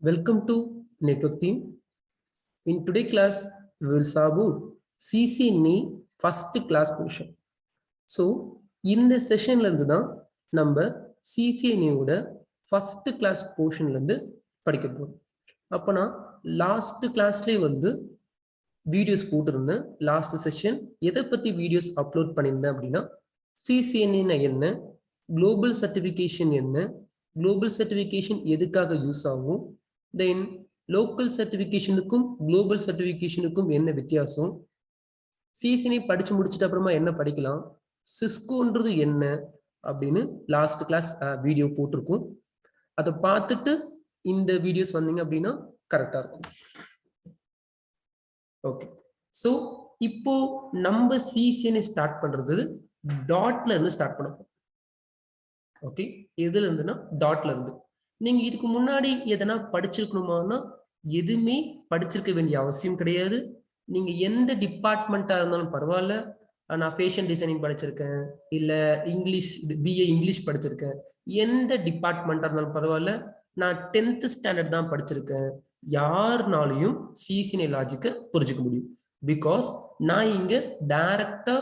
Welcome to Network Team. In today's class, we will solve CCNA first class portion. So, இந்த செஷன்ல இருந்து தான் நம்ம CCNA first class போர்ஷன்ல இருந்து படிக்க போறோம். அப்போ நான் லாஸ்ட் கிளாஸ்லேயே வந்து வீடியோஸ் போட்டிருந்தேன். லாஸ்ட் செஷன் எதை பற்றி வீடியோஸ் அப்லோட் பண்ணியிருந்தேன் அப்படின்னா CCNA என்ன, குளோபல் சர்டிஃபிகேஷன் என்ன, குளோபல் சர்டிஃபிகேஷன் எதுக்காக யூஸ் ஆகும், தென் லோக்கல் சர்டிஃபிகேஷனுக்கும் குளோபல் சர்டிஃபிகேஷனுக்கும் என்ன வித்தியாசம், சிசிஎன்ஏ படிச்சு முடிச்சிட்ட அப்புறமா என்ன படிக்கலாம், சிஸ்கோன்றது என்ன அப்படின்னு லாஸ்ட் கிளாஸ் வீடியோ போட்டிருக்கும். அதை பார்த்துட்டு இந்த வீடியோஸ் வந்தீங்க அப்படின்னா கரெக்டா இருக்கும். ஓகே, ஸோ இப்போ நம்ம சிசிஎன்ஏ ஸ்டார்ட் பண்றது டாட்ல இருந்து ஸ்டார்ட் பண்ண. ஓகே, எதுல இருந்துன்னா டாட்ல இருந்து. நீங்க இதுக்கு முன்னாடி எதனா படிச்சிருக்கணுமானா எதுவுமே படிச்சிருக்க வேண்டிய அவசியம் கிடையாது. நீங்க எந்த டிபார்ட்மெண்ட்டா இருந்தாலும் பரவாயில்ல. நான் ஃபேஷன் டிசைனிங் படிச்சிருக்கேன், இல்ல இங்கிலீஷ் பிஏ இங்கிலீஷ் படிச்சிருக்கேன், எந்த டிபார்ட்மெண்ட்டா இருந்தாலும் பரவாயில்ல, நான் 10th ஸ்டாண்டர்ட் தான் படிச்சிருக்கேன், யாருனாலையும் சிசிஎன்ஏ லாஜிக்கை புரிஞ்சுக்க முடியும். பிகாஸ் நான் இங்க டைரக்டா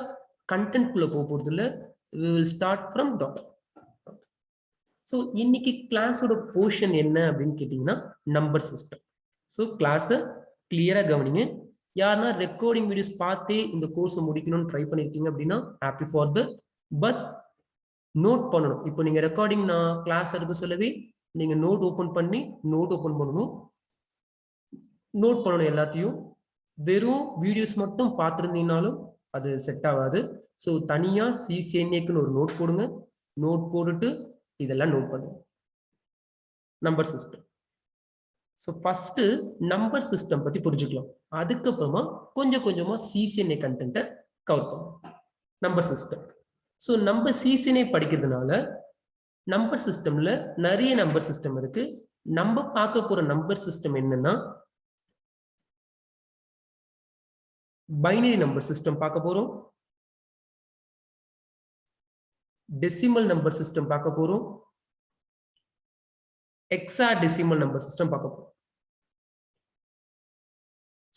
கண்டென்ட் குள்ள போக போறது இல்லை. we will start from dot. So இன்னைக்கு கிளாஸோட போர்ஷன் என்ன அப்படின்னு கேட்டிங்கன்னா நம்பர் சிஸ்டம். ஸோ கிளாஸை கிளியராக கவனிங்க. யாருன்னா ரெக்கார்டிங் வீடியோஸ் பார்த்தே இந்த கோர்ஸை முடிக்கணும்னு ட்ரை பண்ணியிருக்கீங்க அப்படின்னா happy for the, but note பண்ணணும். இப்போ நீங்கள் ரெக்கார்டிங் நான் கிளாஸ் எடுக்க சொல்லவே நீங்கள் நோட் ஓப்பன் பண்ணணும், நோட் பண்ணணும் எல்லாத்தையும். வெறும் வீடியோஸ் மட்டும் பார்த்துருந்தீங்கனாலும் அது செட் ஆகாது. ஸோ தனியாக சிசிஎன்ஏக்குன்னு ஒரு நோட் போடுங்க. நோட் போட்டுட்டு இதெல்லாம் நோட் பண்ணுங்க. Number system. So first number system பத்தி புரிஞ்சுக்கலாம். அதுக்கப்புறமா கொஞ்சம் கொஞ்சமா சிசிஎன்ஏ கண்டென்ட்டை கவர் பண்ணும். Number system. ஸோ நம்ம சிசிஎன்ஏ படிக்கிறதுனால நம்பர் சிஸ்டம்ல நிறைய நம்பர் சிஸ்டம் இருக்கு. நம்ம பார்க்க போற நம்பர் சிஸ்டம் என்னன்னா பைனரி நம்பர் சிஸ்டம் பார்க்க போறோம், டெசிமல் நம்பர் சிஸ்டம் பார்க்க போறோம், ஹெக்ஸாடெசிமல் நம்பர் சிஸ்டம் பார்க்க போறோம்.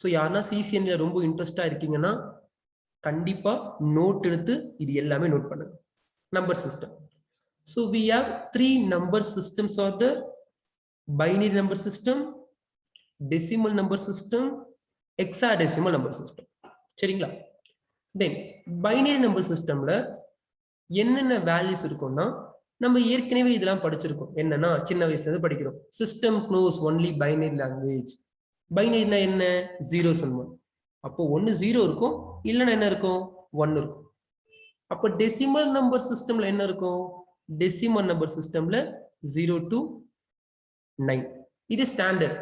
ஸோ யாருன்னா சிசிஎன்ஏ ரொம்ப இன்ட்ரெஸ்டா இருக்கீங்கன்னா கண்டிப்பா நோட் எடுத்து இது எல்லாமே நோட் பண்ணுங்க. Number system. So we have 3 number systems are the binary number system, decimal number system, hexadecimal number system. சரிங்களா? தென் பைனரி நம்பர் சிஸ்டம்ல என்னென்ன வேல்யூஸ் இருக்கும்னா நம்ம ஏற்கனவே இதெல்லாம் படிச்சிருக்கோம். என்னன்னா சின்ன வயசுல இருந்து படிக்கிறோம். System close only binary language. பைனரினா என்ன? 0s and 1. அப்போ 1 0 இருக்கும், இல்லைன்னா என்ன இருக்கும்? 1 இருக்கும். அப்போ டெசிமல் நம்பர் சிஸ்டம்ல என்ன இருக்கும்? டெசிமல் நம்பர் சிஸ்டம்ல 0 to 9. இது ஸ்டாண்டர்ட்.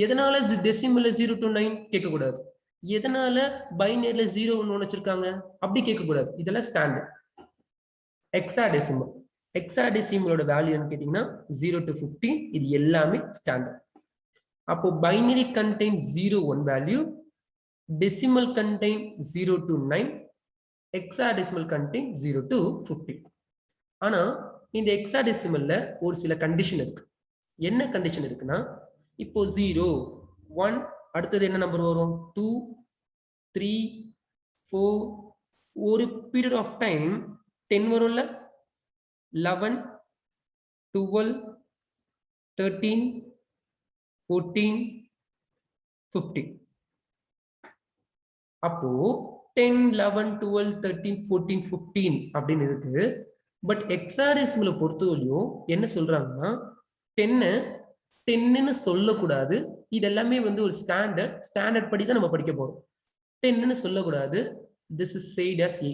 எதனால டெசிமல்ல 0 to 9 கேட்கக்கூடாது. எதனால பைனரியில 0 1 வச்சிருக்காங்க அப்படி கேட்கக்கூடாது. இதெல்லாம் ஸ்டாண்டர்ட். ஹெக்ஸாடெசிமல். ஹெக்ஸாடெசிமலோட வேல்யூன்னு கேட்டீங்கன்னா 0 to 15. இது எல்லாமே ஸ்டாண்டர்ட். அப்போ binary contain 0 1 value, decimal contain 0 to 9, hexadecimal contain 0 to 15. ஆனா இந்த ஹெக்ஸாடெசிமல்ல ஒரு சில கண்டிஷன் இருக்கு. என்ன கண்டிஷன் இருக்குன்னா, இப்போ 0 1 அடுத்தது என்ன நம்பர் வரும்? 2 3 4, ஒரு பீரியட் ஆஃப் டைம் 10 வரும்ல, 11 12 13 14 15. அப்போ 10 11 12 13 14 15 அப்படின்னு இருக்கு. பட் ஹெக்ஸாடெசிமலை பொறுத்தவரையும் என்ன சொல்றாங்கன்னா 10ன்னு சொல்லக்கூடாது. இது எல்லாமே வந்து ஒரு ஸ்டாண்டர்ட் படி தான் நம்ம படிக்க போறோம். 10ன்னு சொல்லக்கூடாது. This is said as A.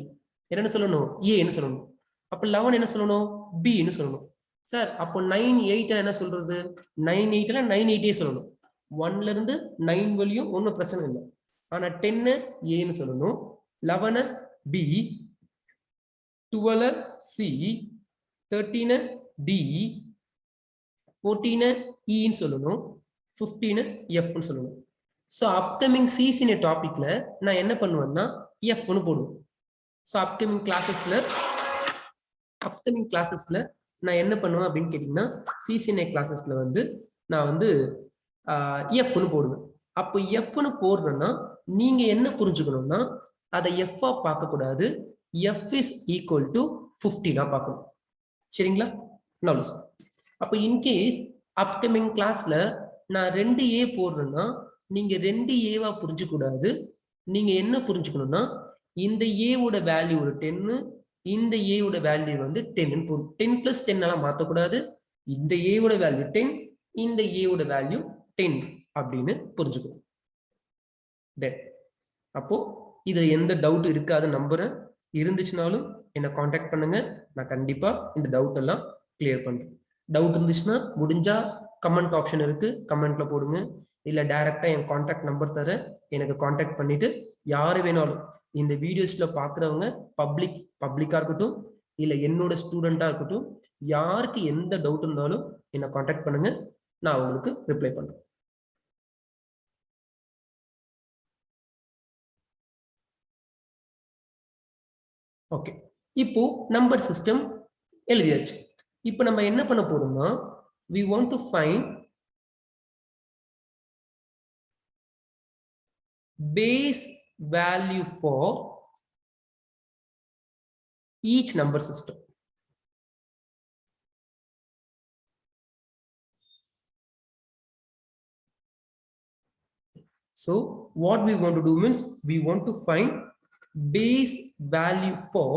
என்னன்னு சொல்லணும்? ஏன்னு சொல்லணும். அப்ப 11 என்ன சொல்லணும்? பின்னு சொல்லணும். சார் அப்போ 9 8 என்ன சொல்றது? 9 8 9 8 சொல்லணும். 1ல இருந்து 9 வரையும் ஒன்றும் பிரச்சனை இல்லை. ஆனா 10 ஏன்னு சொல்லணும், 11 பி, 12 சி, 13 டி, 14 இன்னு சொல்லணும், 15 எஃப்னு சொல்லணும். ஸோ அப்கமிங் சிசிஎன்ஏ டாபிக்ல நான் என்ன பண்ணுவேன்னா எஃப்னு போடுவேன். ஸோ அப்கமிங் கிளாஸஸ்ல நான் என்ன பண்ணுவேன் அப்படின்னு கேட்டீங்கன்னா சிசிஎன்ஏ கிளாஸஸ்ல வந்து நான் வந்து எஃப்னு போடுவேன். அப்போ எஃப்னு போடுறேன்னா நீங்க என்ன புரிஞ்சுக்கணும்னா அதை எஃப்ஆ பார்க்கக்கூடாது, எஃப் இஸ் ஈக்குவல் டு 15 பார்க்கணும். சரிங்களா? அப்போ இன்கேஸ் அப்கமிங் கிளாஸ்ல நான் 2A போடுறேன்னா நீங்க 2Aவா புரிஞ்சுக்கூடாது. நீங்க என்ன புரிஞ்சுக்கணும்னா இந்த ஏவோட வேல்யூ ஒரு 10, இந்த ஏவோட வேல்யூ வந்து 10 போடும். 10 + 10 மாற்றக்கூடாது. இந்த ஏவோட வேல்யூ 10, இந்த ஏவோட வேல்யூ 10 அப்படின்னு புரிஞ்சுக்கணும். தென் அப்போ இது எந்த டவுட் இருக்காது நம்புறேன். இருந்துச்சுனாலும் என்னை காண்டாக்ட் பண்ணுங்க, நான் கண்டிப்பா இந்த டவுட் எல்லாம் கிளியர் பண்றேன். டவுட் இருந்துச்சுன்னா முடிஞ்சா கமெண்ட் ஆப்ஷன் இருக்கு, கமெண்ட்ல போடுங்க. இல்ல டைரக்டா என் காண்டாக்ட் நம்பர் தரேன், எனக்கு காண்டாக்ட் பண்ணிட்டு யாரு வேணாலும் இந்த வீடியோஸ்ல பாக்குறவங்க பப்ளிக்கா இருக்கட்டும் இல்ல என்னோட ஸ்டூடெண்டா இருக்கட்டும், யாருக்கு எந்த டவுட் இருந்தாலும் என்னை காண்டாக்ட் பண்ணுங்க, நான் உங்களுக்கு ரிப்ளை பண்றேன். ஓகே, இப்போ நம்பர் சிஸ்டம் எழுதியாச்சு. இப்போ நம்ம என்ன பண்ண போறோம்னா we want to find base value for each number system. So what we want to do means we want to find base value for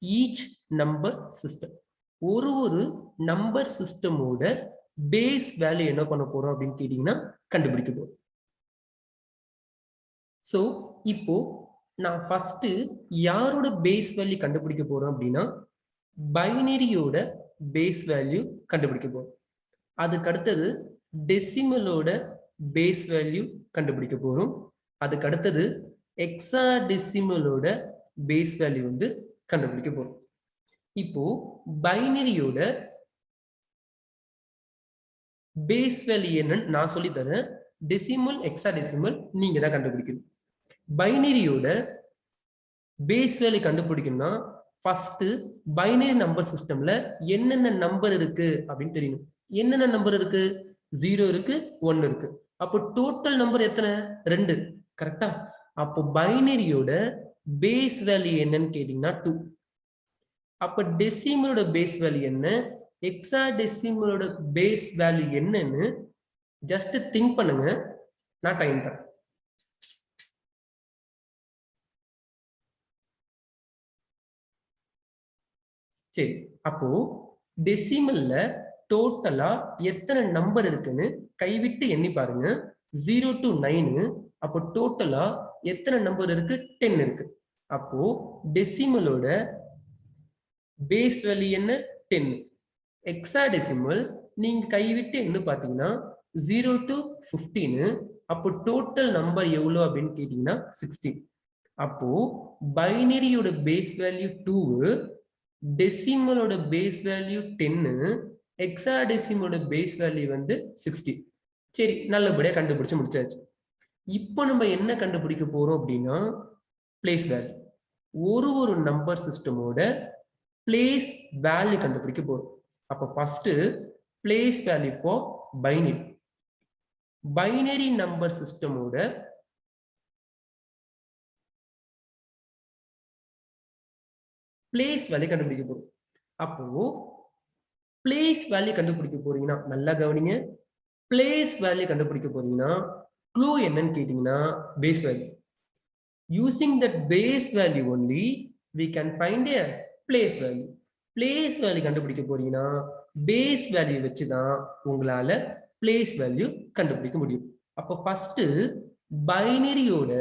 each number system. ஒரு number சிஸ்டமோட base value என்ன பண்ண போறோம் அப்படின்னு கேட்டீங்கன்னா கண்டுபிடிக்க போறோம். ஸோ இப்போ நான் ஃபர்ஸ்ட் யாரோட பேஸ் வேல்யூ கண்டுபிடிக்க போறோம் அப்படின்னா பைனரியோட பேஸ் வேல்யூ கண்டுபிடிக்க போறோம். அதுக்கு அடுத்தது டெசிமலோட பேஸ் வேல்யூ கண்டுபிடிக்க போறோம். அதுக்கு அடுத்தது ஹெக்ஸாடெசிமலோட பேஸ் வேல்யூ வந்து கண்டுபிடிக்க போறோம். இப்போ பைனரியோட பேஸ் வேல்யூ என்னன்னு நான் சொல்லி தரேன், டெசிமல் ஹெக்ஸாடெசிமல் நீங்க தான் கண்டுபிடிக்கணும். பைனரியோட பேஸ் வேல்யூ கண்டுபிடிக்கணும்னா ஃபர்ஸ்ட் பைனரி நம்பர் சிஸ்டம்ல என்னென்ன நம்பர் இருக்கு அப்படின்னு தெரியணும். என்னென்ன நம்பர் இருக்கு? 0 இருக்கு, 1 இருக்கு. அப்போ டோட்டல் நம்பர் எத்தனை? 2. கரெக்டா? அப்போ பைனரியோட பேஸ் வேல்யூ என்னன்னு கேட்டீங்கன்னா 2. அப்ப டெசிமலோட பேஸ் வேல்யூ என்ன, ஹெக்ஸாடெசிமலோட பேஸ் வேல்யூ என்னன்னு ஜஸ்ட் திங்க் பண்ணுங்க, நான் டைம் தரேன். சரி, அப்போ டெசிமல்ல டோட்டலா எத்தனை நம்பர் இருக்குன்னு கைவிட்டு எண்ணி பாருங்க. 0 to 9. அப்போ டோட்டலா எத்தனை நம்பர் இருக்கு? 10 இருக்கு. அப்போ டெசிமலோட பேஸ் வேல்யூ என்ன? 10. ஹெக்ஸாடெசிமல் நீங்க கைவிட்டு என்ன பாத்தீங்கன்னா 0 to 15. அப்போ டோட்டல் நம்பர் எவ்வளவு அப்படின்னு கேட்டீங்கன்னா 16. அப்போ பைனரியோட பேஸ் வேல்யூ 2, டெசிமலோட பேஸ் வேல்யூ 10, ஹெக்ஸாடெசிமலோட பேஸ் வேல்யூ வந்து 60. சரி, நல்லபடியா கண்டுபிடிச்சு முடிச்சாச்சு. இப்போ நம்ம என்ன கண்டுபிடிக்க போறோம் அப்படின்னா பிளேஸ் வேல்யூ. ஒரு நம்பர் சிஸ்டமோட பிளேஸ் வேல்யூ கண்டுபிடிக்க போறோம். அப்ப first place value for binary number சிஸ்டமோட பிளேஸ் வேல்யூ கண்டுபிடிக்க போறோம். அப்போ பிளேஸ் வேல்யூ கண்டுபிடிக்க போறீங்கன்னா நல்லா கவனிங்க. பிளேஸ் வேல்யூ கண்டுபிடிக்க போறீங்கன்னா க்ளூ என்னன்னு கேட்டீங்கன்னா base value. Using that base value only we can find a place value. place value கண்டுபிடிக்க போறீங்கன்னா பேஸ் வேல்யூ வச்சுதான் உங்களால place value கண்டுபிடிக்க முடியும். அப்போ ஃபர்ஸ்ட் பைனரியோட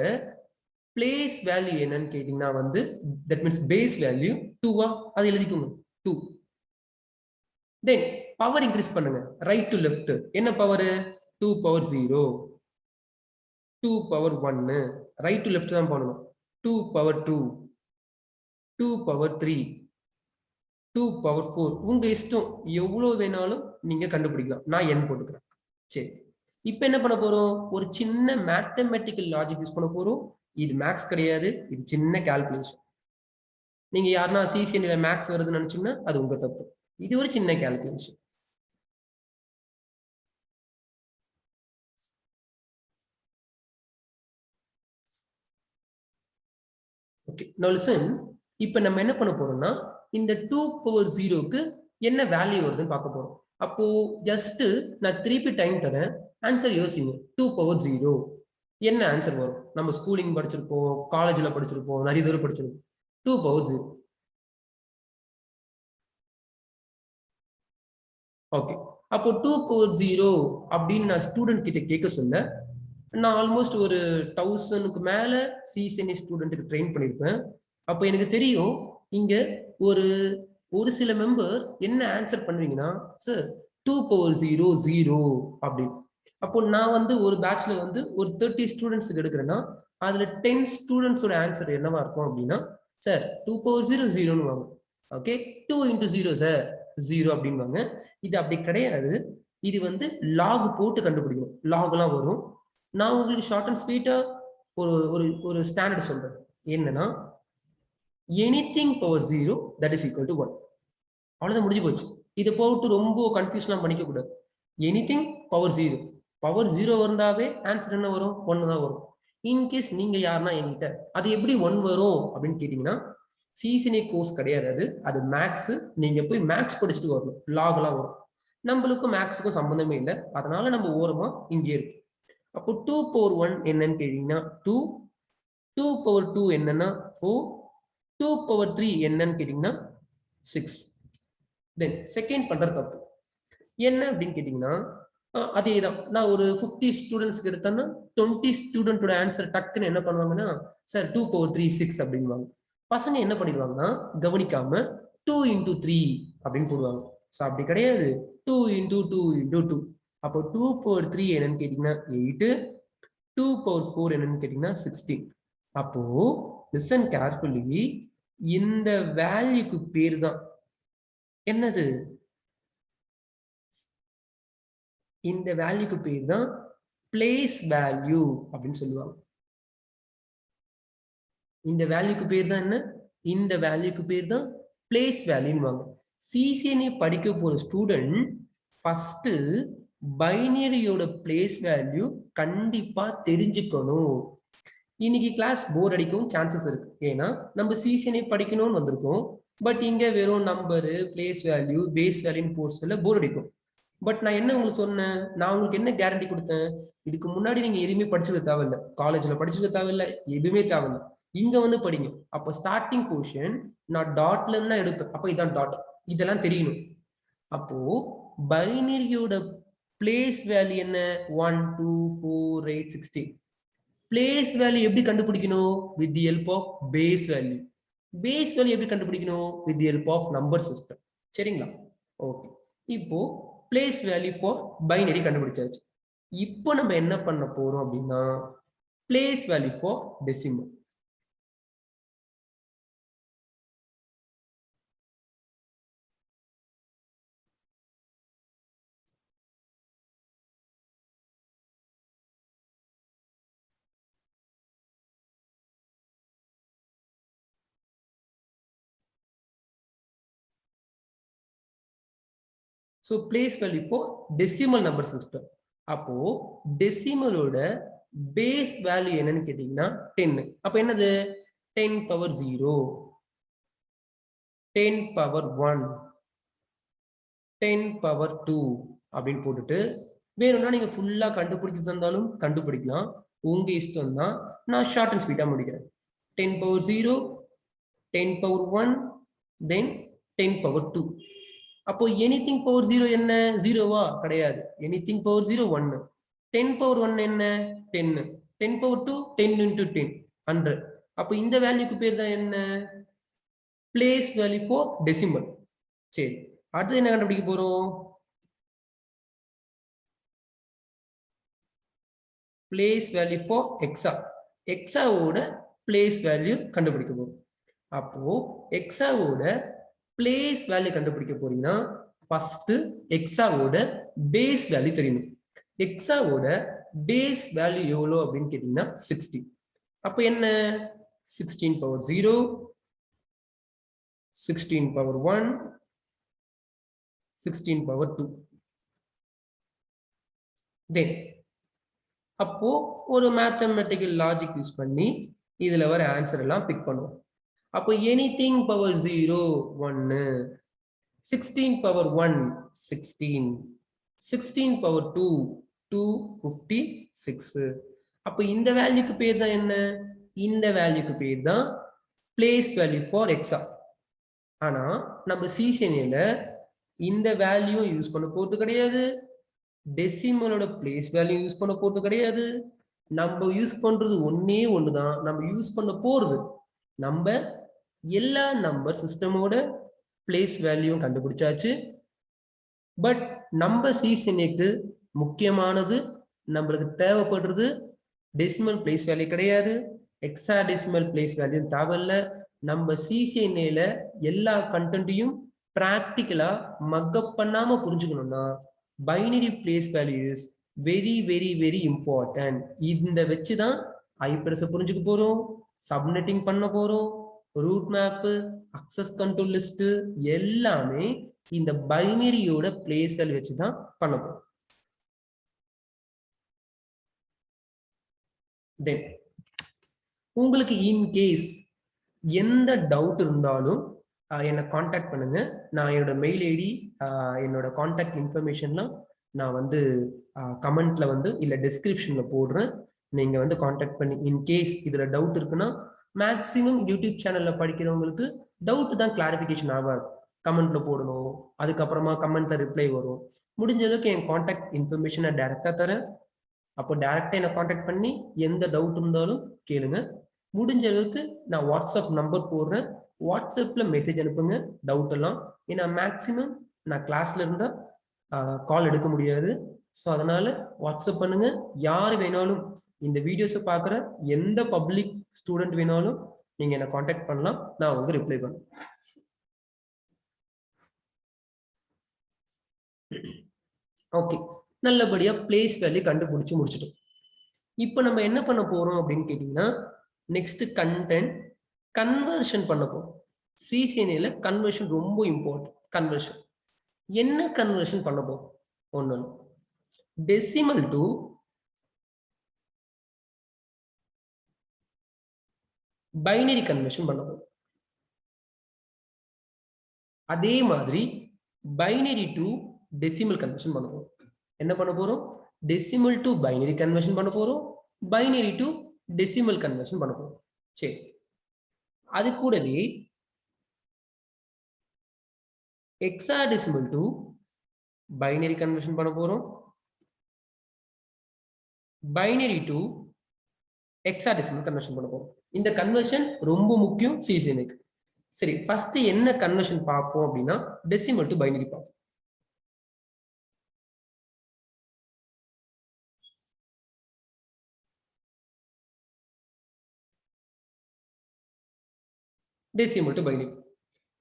place value என்னன்னு கேட்டீங்கன்னா வந்து that means base value 2 அது எழுதிக்கோங்க 2. then பவர் இன்க்ரீஸ் பண்ணுங்க ரைட் டு லெஃப்ட். என்ன power? 2 power 0, 2 power 1, right to left தான் பண்ணணும். 2 power 2, 2 power 3, 2 power 4. உங்க இஷ்டம், எவ்வளவு வேணாலும் நீங்க கண்டுபிடிக்கலாம். நான் n போட்டுக்கிறேன். சரி, இப்போ என்ன பண்ண போறோம்? ஒரு சின்ன மேத்தமெட்டிக்கல் லாஜிக் யூஸ் பண்ண போறோம். இது மேக்ஸ் கிடையாது, இது சின்ன கால்குலேஷன். நீங்க யாருன்னா சிசிஎன்ல மேக்ஸ் வருதுன்னு நினைச்சீங்கன்னா அது உங்க தப்பு. இது ஒரு சின்ன கால்குலேஷன். Okay, now listen. இப்போ நம்ம என்ன பண்ண போறோம்னா இந்த 2 பவர் 0க்கு என்ன வேல்யூ வருதுன்னு பார்க்க போறோம். அப்போ ஜஸ்ட் நான் திருப்பி டைம் தரேன், ஆன்சர் யோசிங்க. 2 பவர் 0 என்ன ஆன்சர் வரும்? நம்ம ஸ்கூலிங் படிச்சிருப்போம், காலேஜ்ல படிச்சிருப்போம், நிறைய தூரம் படிச்சிருப்போம். 2 பவர் 0. ஓகே, அப்போ 2 பவர் 0 அப்படின்னு நான் ஸ்டூடெண்ட் கிட்ட கேட்க சொல்ல, நான் ஆல்மோஸ்ட் ஒரு 1000க்கு மேல சிசிஎன்ஏ ஸ்டூடெண்ட்டுக்கு ட்ரெயின் பண்ணியிருப்பேன். அப்போ எனக்கு தெரியும் இங்க ஒரு ஒரு சில மெம்பர் என்ன ஆன்சர் பண்ணுவீங்கன்னா, சார் 2 பவர் 0 0 அப்படின்னு. அப்போ நான் வந்து ஒரு பேட்ச்ல வந்து ஒரு 30 ஸ்டூடெண்ட்ஸுக்கு எடுக்கிறேன்னா அதுல 10 ஸ்டூடெண்ட்ஸோட ஆன்சர் என்னவா இருக்கும் அப்படின்னா, சார் 2 பவர் 0 0ன்னு வாங்க. ஓகே, 2 இன்டூ 0 சார் 0 அப்படின்வாங்க. இது அப்படி கிடையாது. இது வந்து லாக் போட்டு கண்டுபிடிக்கணும். லாக்லாம் வரும். நான் உங்களுக்கு ஷார்ட் அண்ட் ஸ்வீட்டா ஒரு ஒரு ஒரு ஸ்டாண்டர்ட் சொல்றேன். என்னன்னா, anything power 0 that is equal to 1. அவ்வளவுதான், முடிஞ்சு போச்சு. இதை போட்டு ரொம்ப கன்ஃபியூஸ்லாம் பண்ணிக்க கூடாது. Anything power 0. பவர் 0 வந்தாவே ஆன்சர் என்ன வரும்? 1 தான் வரும். இன்கேஸ் நீங்க யாருன்னா என்கிட்ட அது எப்படி 1 வரும் அப்படின்னு கேட்டீங்கன்னா, சிசிஎன்ஏ கோர்ஸ் கிடையாது. அது மேக்ஸ். நீங்க போய் மேக்ஸ் படிச்சுட்டு வரணும். லாக்லாம் வரும். நம்மளுக்கும் மேக்ஸுக்கும் சம்பந்தமே இல்லை. அதனால நம்ம ஓரமா இங்கே இருக்கு. அப்போ 2 பவர் 1 என்னன்னு கேட்டீங்கன்னா 2, 2 பவர் 2 என்னன்னா 4, 2 பவர் 3 என்னன்னு கேட்டீங்கன்னா 6. தென் செகண்ட் பண்ற தப்பு என்ன அப்படின்னு கேட்டீங்கன்னா, அதே தான். நான் ஒரு 50 ஸ்டூடெண்ட்ஸ்க்கு எடுத்தேன்னா 20 ஸ்டூடெண்டோட ஆன்சர் டக்குன்னு என்ன பண்ணுவாங்கன்னா, சார் 2 பவர் 3 6 அப்படின்வாங்க. பசங்க என்ன பண்ணிடுவாங்கன்னா கவனிக்காம 2 இன்டூ 3 அப்படின்னு போடுவாங்க. ஸோ அப்படி கிடையாது. 2 இன்டூ 2 இன்டூ 2. அப்போ 2 பவர் 3 என்னன்னு கேட்டீங்கன்னா 8, 2 பவர் 4 என்னன்னு கேட்டீங்கன்னா 16. அப்போ லிசன் கேர்ஃபுல்லி, இந்த வேல்யூக்கு பேர் தான் என்னது? இந்த வேல்யூக்கு பேர் தான் பிளேஸ் வேல்யூ அப்படின்னு சொல்லுவாங்க. இந்த வேல்யூக்கு பேர் தான் என்ன? இந்த வேல்யூக்கு பேர் தான் பிளேஸ் வேல்யூன்னு. சிசிஎன்ஏ படிக்க போற ஸ்டூடெண்ட் ஃபர்ஸ்ட் பைனரியோட பிளேஸ் வேல்யூ கண்டிப்பா தெரிஞ்சுக்கணும். இன்னைக்கு கிளாஸ் போர் அடிக்கவும் சான்சஸ் இருக்கு. ஏன்னா நம்ம சிசிஎன்ஏ படிக்கணும்னு வந்திருக்கோம். பட் இங்க வெறும் நம்பரு, பிளேஸ் வேல்யூ, பேஸ் வேல்யூன்னு போர்ஸ்ல போர் அடிக்கும். பட் நான் என்ன உங்களுக்கு சொன்னேன்? நான் உங்களுக்கு என்ன கேரண்டி கொடுத்தேன்? இதுக்கு முன்னாடி நீங்க எதுவுமே படிச்சுக்க தேவையில்ல, காலேஜ்ல படிச்சுக்க தேவையில்ல, எதுவுமே தேவையில்ல. இங்க வந்து படிங்க. அப்போ ஸ்டார்டிங் போர்ஷன் நான் டாட்ல இருந்து தான் எடுப்பேன். அப்போ இதான் டாட். இதெல்லாம் தெரியணும். அப்போ பைனரியோட பிளேஸ் வேல்யூ என்ன? 1 2 4 8 16. பிளேஸ் வேல்யூ எப்படி கண்டுபிடிக்கணும்? With the help of base value. Base value எப்படி கண்டுபிடிக்கணும்? With the help of number system. சரிங்களா? ஓகே, இப்போ பிளேஸ் வேல்யூ ஃபார் பைனரி கண்டுபிடிச்சாச்சு. இப்போ நம்ம என்ன பண்ண போறோம் அப்படின்னா, place value for decimal. So place value for decimal number system. அப்போ டெசிமலோட பேஸ் வேல்யூ என்னன்னு கேட்டீங்கன்னா 10. அப்போ என்னது? 10 பவர் 0, 10 பவர் 1, 10 பவர் 2 அப்படின்னு போட்டுட்டு வேணும்னா நீங்க ஃபுல்லா கண்டுபிடிக்கிறது இருந்தாலும் கண்டுபிடிக்கலாம். உங்க இஷ்டம் தான். நான் ஷார்ட் அண்ட் ஸ்வீட்டா முடிக்கிறேன். 10 பவர் 0, 10 பவர் 1, தென் 10 பவர் 2. அப்போ எனிதிங் பவர் 0 என்ன? 0வா? கிடையாது. Anything power 0 1. 10 பவர் 1 என்ன? 10. 10 பவர் 2 10 into 10 100. அப்போ இந்த வேல்யூக்கு பேர் தான் என்ன? Place value for decimal. சரி, அடுத்து என்ன கண்டுபிடிக்க போறோம்? Place value for hexa. எக்ஸாவோட பிளேஸ் வேல்யூ கண்டுபிடிக்க போறோம். அப்போ எக்ஸாவோட பிளேஸ் வேல்யூ கண்டுபிடிக்க போறீங்கன்னா ஃபர்ஸ்ட் எக்ஸாவோட பேஸ் வேல்யூ தெரியணும். எக்ஸாவோட பேஸ் வேல்யூ எவ்வளோ அப்படின்னு கேட்டீங்கன்னா 60. அப்போ என்ன? 16 பவர் 0, 16 பவர் 1, 16 பவர் 2. தென் அப்போ ஒரு மேத்தமெட்டிக்கல் லாஜிக் யூஸ் பண்ணி இதுல வர ஆன்சர் எல்லாம் பிக் பண்ணுவோம். அப்போ எனிதிங் பவர் 0 1, 16 பவர் 1 16, 16 பவர் 2 256. அப்போ இந்த வேல்யூக்கு பேர் தான் என்ன? இந்த வேல்யூக்கு பேர் தான் பிளேஸ் வேல்யூ ஃபார் எக்ஸா. ஆனா நம்ம சிசிஎன்ஏல இந்த வேல்யூ யூஸ் பண்ண போறது கிடையாது, டெசிமலோட பிளேஸ் வேல்யூ யூஸ் பண்ண போறது கிடையாது. நம்ம யூஸ் பண்றது ஒன்னே ஒண்ணுதான். நம்ம யூஸ் பண்ண போறது நம்ம எல்லா நம்பர் சிஸ்டமோட பிளேஸ் வேல்யூ கண்டுபிடிச்சாச்சு. பட் நம்ம சிசிஎன்ஏக்கு முக்கியமானது, நம்மளுக்கு தேவைப்படுறது டெசிமல் பிளேஸ் வேல்யூ கிடையாது, ஹெக்ஸாடெசிமல் பிளேஸ் வேல்யூ தேவையில்ல. நம்ம சிசிஎன்ஏல எல்லா கண்டென்ட்டையும் பிராக்டிக்கலா மக்கப் பண்ணாம புரிஞ்சுக்கணும்னா binary place value is very very very important. இந்த வச்சுதான் ஐபிஎஸ் புரிஞ்சுக்க போறோம், சப்நெட்டிங் பண்ண போறோம், route map, access control list எல்லாமே இந்த பைனரியோட பிளேஸ் வேல்யூ வச்சுதான் பண்ண போறோம். தென் உங்களுக்கு இன்கேஸ் எந்த டவுட் இருந்தாலும் என்னை காண்டாக்ட் பண்ணுங்க. நான் என்னோட மெயில் ஐடி, என்னோட காண்டாக்ட் இன்ஃபர்மேஷன்லாம் நான் வந்து கமெண்ட்ல வந்து இல்லை டிஸ்கிரிப்ஷன்ல போடுறேன். நீங்க வந்து காண்டாக்ட் பண்ணி இன்கேஸ் இதுல டவுட் இருக்குன்னா, மேக்சிமம் யூடியூப் சேனல்ல படிக்கிறவங்களுக்கு டவுட் தான் கிளாரிபிகேஷன் ஆகாது, கமெண்ட்ல போடணும், அதுக்கப்புறமா கமெண்ட்ல ரிப்ளை வரும். முடிஞ்ச அளவுக்கு என் காண்டாக்ட் இன்ஃபர்மேஷனை டைரக்டா தரேன். அப்போ டைரக்டா என்னை காண்டாக்ட் பண்ணி எந்த டவுட் இருந்தாலும் கேளுங்க. முடிஞ்ச அளவுக்கு நான் வாட்ஸ்அப் நம்பர் போடுறேன், வாட்ஸ்அப்ல மெசேஜ் அனுப்புங்க டவுட் எல்லாம். ஏன்னா மேக்சிமம் நான் கிளாஸ்ல இருந்தா கால் எடுக்க முடியாது. ஸோ அதனால வாட்ஸ்அப் பண்ணுங்க. யார் வேணாலும் இந்த வீடியோஸை பார்க்குற எந்த பப்ளிக் ஸ்டூடெண்ட் வேணாலும் நீங்க என்னை காண்டாக்ட் பண்ணலாம், நான் உங்களுக்கு ரிப்ளை பண்ணுவேன். ஓகே, நல்லபடியா பிளேஸ் வேல்யூ கண்டுபிடிச்சு முடிச்சிட்டோம். இப்போ நம்ம என்ன பண்ண போறோம் அப்படின்னு கேட்டீங்கன்னா, நெக்ஸ்ட் கண்டென்ட் கன்வர்ஷன் பண்ண போறோம். சிசிஎன்ஏல கன்வர்ஷன் ரொம்ப இம்பார்ட்டன்ட். கன்வர்ஷன் என்ன கன்வர்ஷன் பண்ண போறோம்? ஒண்ணு டெசிமல் டு பைனரி கன்வர்ஷன் பண்ண போறோம். அதே மாதிரி பைனரி டு டெசிமல் கன்வர்ஷன் பண்ண போறோம். என்ன பண்ண போறோம்? டெசிமல் டு பைனரி கன்வர்ஷன் பண்ண போறோம், பைனரி டு டெசிமல் கன்வர்ஷன் பண்ண போறோம். சரி, அது கூடவே ஹெக்ஸாடெசிமல் டு பைனரி கன்வர்ஷன் பண்ண போறோம், பைனரி டு ஹெக்ஸாடெசிமல் கன்வர்ஷன் பண்ண போறோம். இந்த கன்வர்ஷன் ரொம்ப முக்கியம் சிசிஎன்ஏக்கு. சரி, ஃபர்ஸ்ட் என்ன கன்வர்ஷன் பார்ப்போம் அப்படின்னா, டெசிமல் டு பைனரி பார்ப்போம். Decimal to binary.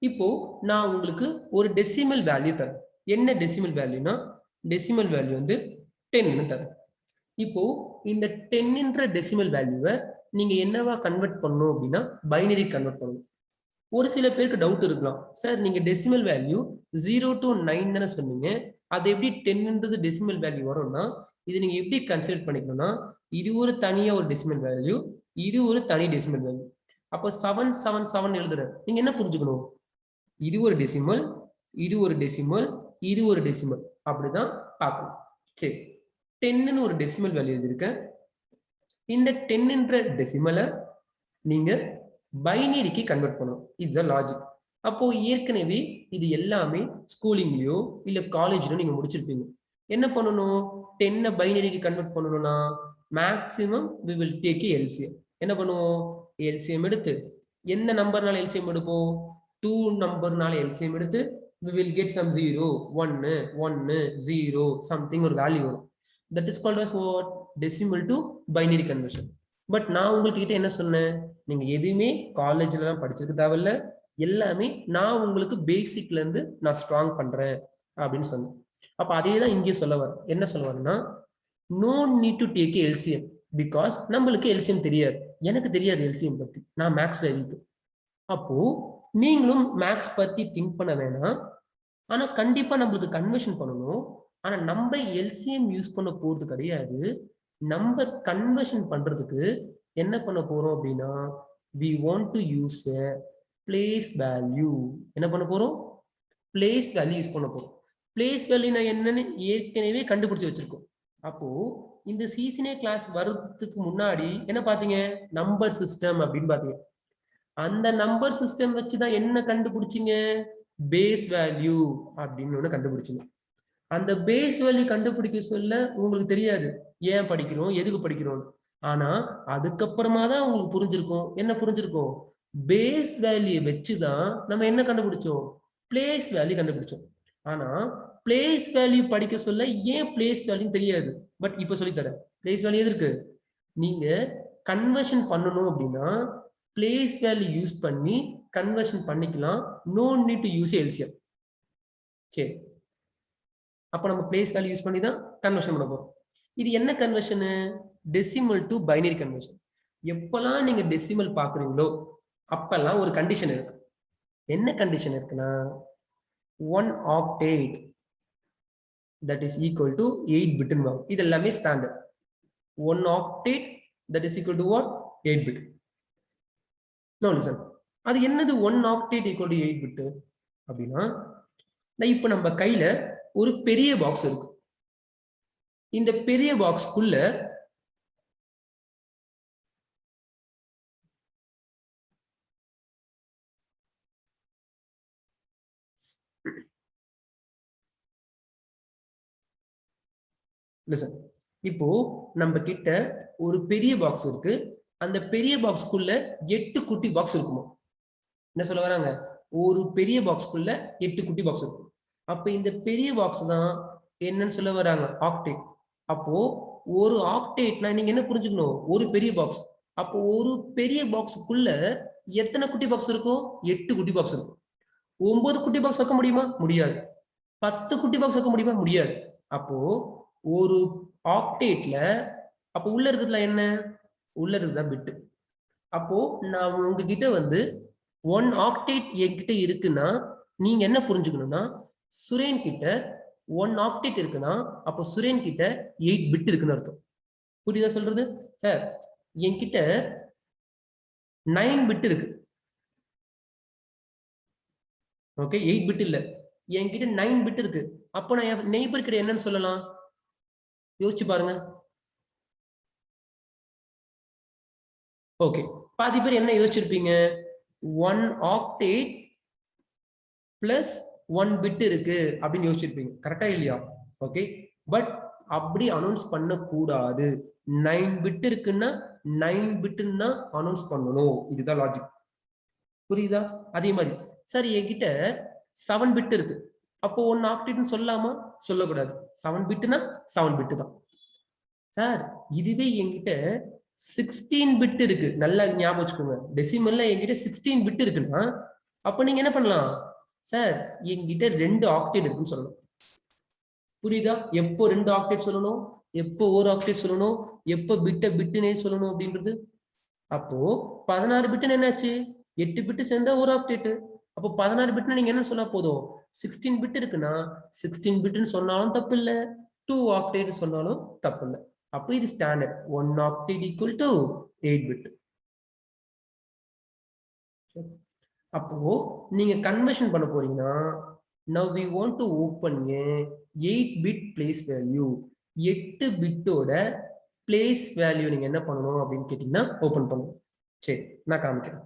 இப்போ நான் உங்களுக்கு ஒரு டெசிமல் வேல்யூ தரேன். என்ன டெசிமல் வேல்யூனா, டெசிமல் வேல்யூ வந்து 10 தரேன். இப்போ இந்த 10ன்ற டெசிமல் வேல்யூவை நீங்க என்னவா கன்வெர்ட் பண்ணணும் அப்படின்னா பைனரி கன்வெர்ட் பண்ணணும். ஒரு சில பேருக்கு டவுட் இருக்கலாம், சார் நீங்க டெசிமல் வேல்யூ 0 to 9 தானே சொன்னீங்க, அது எப்படி 10ன்றது டெசிமல் வேல்யூ வரும்னா, இது நீங்க எப்படி கன்சிடர் பண்ணிக்கணும்னா, இது ஒரு தனியா ஒரு டெசிமல் வேல்யூ, இது ஒரு தனி டெசிமல் வேல்யூ. அப்போ 777 எழுதுறேன், நீங்க என்ன புரிஞ்சுக்கணும்? இது ஒரு டெசிமல், இது ஒரு டெசிமல், இது ஒரு டெசிமல், அப்படிதான் பார்க்கணும். சரி, 10ன்னு ஒரு டெசிமல் வேல்யூ எழுதியிருக்கேன். இந்த 10ன்ற டெசிமலை நீங்க பைனரிக்கு கன்வெர்ட் பண்ணணும். It's a logic. அப்போ ஏற்கனவே இது எல்லாமே ஸ்கூலிங்லயோ இல்ல காலேஜ்லயோ நீங்க முடிச்சிருப்பீங்க. என்ன பண்ணணும்? 10 பைனரிக்கு கன்வெர்ட் பண்ணணும்னா maximum we will take a LCM. என்ன பண்ணுவோம்? LCM எடுத்து என்ன நம்பர்னால LCM எடுப்போம்? 2 நம்பர்னால LCM எடுத்து we will get some 0 1 1 0 something ஒரு வேல்யூ வரும். That is called as what? Decimal to binary conversion. But நான் உங்ககிட்ட என்ன சொன்னேன்? நீங்க எதுவுமே காலேஜ்ல எல்லாம் படிச்சிருக்க தேவையில்ல, எல்லாமே நான் உங்களுக்கு பேசிக்ல இருந்து நான் ஸ்ட்ராங் பண்றேன் அப்படின்னு சொன்னேன். அப்ப அதே தான் இங்கே சொல்ல வர. என்ன சொல்ல வரேன்னா, no need to take LCM, because நம்மளுக்கு எல்சிஎம் தெரியாது. எனக்கு தெரியாது எல்சிஎம் பத்தி, நான் மேக்ஸ்ல வீக்கு. அப்போ நீங்களும் மேக்ஸ் பத்தி திங்க் பண்ண வேணாம். ஆனா கண்டிப்பா நம்மளுக்கு கன்வர்ஷன் பண்ணணும். ஆனா நம்ம எல்சிஎம் யூஸ் பண்ண போறது கிடையாது. நம்ம கன்வர்ஷன் பண்றதுக்கு என்ன பண்ண போறோம் அப்படின்னா, we want to use a place value என்ன பண்ண போறோம்? பிளேஸ் வேல்யூ யூஸ் பண்ண போறோம். பிளேஸ் வேல்யூ நான் என்னன்னு ஏற்கனவே கண்டுபிடிச்சு வச்சிருக்கோம். அப்போ இந்த சீசனே கிளாஸ் வர்றதுக்கு முன்னாடி என்ன பாத்தீங்க? நம்பர் சிஸ்டம் அப்படின்னு பாத்தீங்க. அந்த நம்பர் சிஸ்டம் வச்சுதான் என்ன கண்டுபிடிச்சிங்க? பேஸ் வேல்யூ அப்படின்னு ஒண்ணு கண்டுபிடிச்சிங்க. அந்த பேஸ் வேல்யூ கண்டுபிடிக்க சொல்ல உங்களுக்கு தெரியாது ஏன் படிக்கிறோம், எதுக்கு படிக்கிறோம். ஆனா அதுக்கப்புறமா தான் உங்களுக்கு புரிஞ்சிருக்கும். என்ன புரிஞ்சிருக்கும்? பேஸ் வேல்யூ வச்சுதான் நம்ம என்ன கண்டுபிடிச்சோம்? பிளேஸ் வேல்யூ கண்டுபிடிச்சோம். ஆனா பிளேஸ் வேல்யூ படிக்க சொல்ல ஏன் பிளேஸ் வேல்யூ தெரியாது. பட் இப்ப சொல்லித்தரேன். பிளேஸ் வேல்யூ எது இருக்கு? நீங்க கன்வர்ஷன் பண்ணணும் அப்படின்னா பிளேஸ் வேல்யூ யூஸ் பண்ணி கன்வர்ஷன் பண்ணிக்கலாம். No need to use LCM. சரி, அப்ப நம்ம பிளேஸ் வேல்யூ யூஸ் பண்ணி தான் கன்வர்ஷன் பண்ண போறோம். இது என்ன கன்வர்ஷனு? Decimal to binary conversion. எப்பெல்லாம் நீங்க டெசிமல் பாக்குறீங்களோ அப்பெல்லாம் ஒரு கண்டிஷன் இருக்கு. என்ன கண்டிஷன் இருக்குன்னா 1 octet that is equal to 8 bit. இது எல்லாமே standard. 1 octet that is equal to what? 8 bit. Now listen. அது என்னது 1 octet equal to 8 bit அப்படின்னா, இப்ப நம்ம கையில ஒரு பெரிய பாக்ஸ் இருக்கு. இந்த பெரிய பாக்ஸ்க்குள்ள இப்போ நம்ம கிட்ட ஒரு பெரிய பாக்ஸ் இருக்கு. அந்த பெரிய பாக்ஸ்க்குள்ள 8 குட்டி பாக்ஸ் இருக்குமா? என்ன சொல்ல வராங்க? ஒரு பெரிய பாக்ஸ்க்குள்ள 8 குட்டி பாக்ஸ் இருக்கும். அப்ப இந்த பெரிய பாக்ஸ் தான் என்னன்னு சொல்ல வராங்க? ஆக்டேட். அப்போ ஒரு ஆக்டேட்னா நீங்க என்ன புரிஞ்சுக்கணும்? ஒரு பெரிய பாக்ஸ். அப்போ ஒரு பெரிய பாக்ஸுக்குள்ள எத்தனை குட்டி பாக்ஸ் இருக்கும்? 8 குட்டி பாக்ஸ் இருக்கும். 9 குட்டி பாக்ஸ் வைக்க முடியுமா? முடியாது. 10 குட்டி பாக்ஸ் வைக்க முடியுமா? முடியாது. அப்போ ஒரு ஆக்டேட்ல அப்போ உள்ள இருக்கிறதுல என்ன? உள்ள இருக்கிறதா பிட். அப்போ நான் உங்ககிட்ட வந்து 1 ஆக்டேட் என்கிட்ட இருக்குன்னா நீங்க என்ன புரிஞ்சுக்கணும்னா, சுரேன் கிட்ட 1 ஆக்டேட் இருக்குன்னா அப்போ சுரேன் கிட்ட 8 பிட் இருக்குன்னு அர்த்தம். புரியுதா சொல்றது? சார் என்கிட்ட 9 பிட் இருக்கு. ஓகே, 8 பிட் இல்ல. என்கிட்ட 9 பிட் இருக்கு. அப்போ நான் என் நெய்பர் கிட்ட என்னன்னு சொல்லலாம்? யோசிச்சு பாருங்க. ஓகே, பாதி பேர் என்ன யோசிச்சிருப்பீங்க? 1 ஆக்டேட் பிளஸ் 1 பிட் இருக்கு அப்படின்னு யோசிச்சிருப்பீங்க. கரெக்டா இல்லையா? ஓகே, பட் அப்படி அனௌன்ஸ் பண்ண கூடாது. 9 பிட் இருக்குன்னா 9 பிட்னு தான் அனௌன்ஸ் பண்ணணும். இதுதான் லாஜிக். புரியுதா? அதே மாதிரி சார் என்கிட்ட 7 பிட் இருக்கு. அப்போ 1 ஆக்டேட்னு சொல்லலாமா? சொல்லக்கூடாது. 7 பிட்னா 7 பிட் தான். சார் இதுவே என்கிட்ட 16 பிட் இருக்கு. நல்லா ஞாபகம் வச்சுக்கோங்க. டெசிமல்ல என்கிட்ட 16 பிட் இருக்குன்னா அப்ப நீங்க என்ன பண்ணலாம்? சார் என்கிட்ட 2 ஆக்டேட் இருக்குன்னு சொல்லணும். புரியுதா? எப்போ 2 ஆக்டேட் சொல்லணும், எப்போ ஒரு ஆக்டேட் சொல்லணும், எப்போ பிட்டுனே சொல்லணும் அப்படின்றது. அப்போ 16 பிட்னு என்னாச்சு? 8 பிட்டு சேர்ந்தா ஒரு ஆக்டேட். அப்போ 16 பிட்னா நீங்க என்ன சொன்னா போதும்? 16 பிட் இருக்குன்னா 16 பிட்னு சொன்னாலும் தப்பு இல்ல, 2 ஆக்டேட் சொன்னாலும் தப்பு இல்ல. அப்போ இது standard. 1 octet equal to 8 bit. அப்போ நீங்க கன்வர்ஷன் பண்ண போறீங்கன்னா now we want to open a 8 bit place value. 8 பிட்டோட place value நீங்க என்ன பண்ணணும் அப்படின்னு கேட்டீங்கன்னா ஓபன் பண்ணணும். சரி, நான் காமிக்கிறேன்.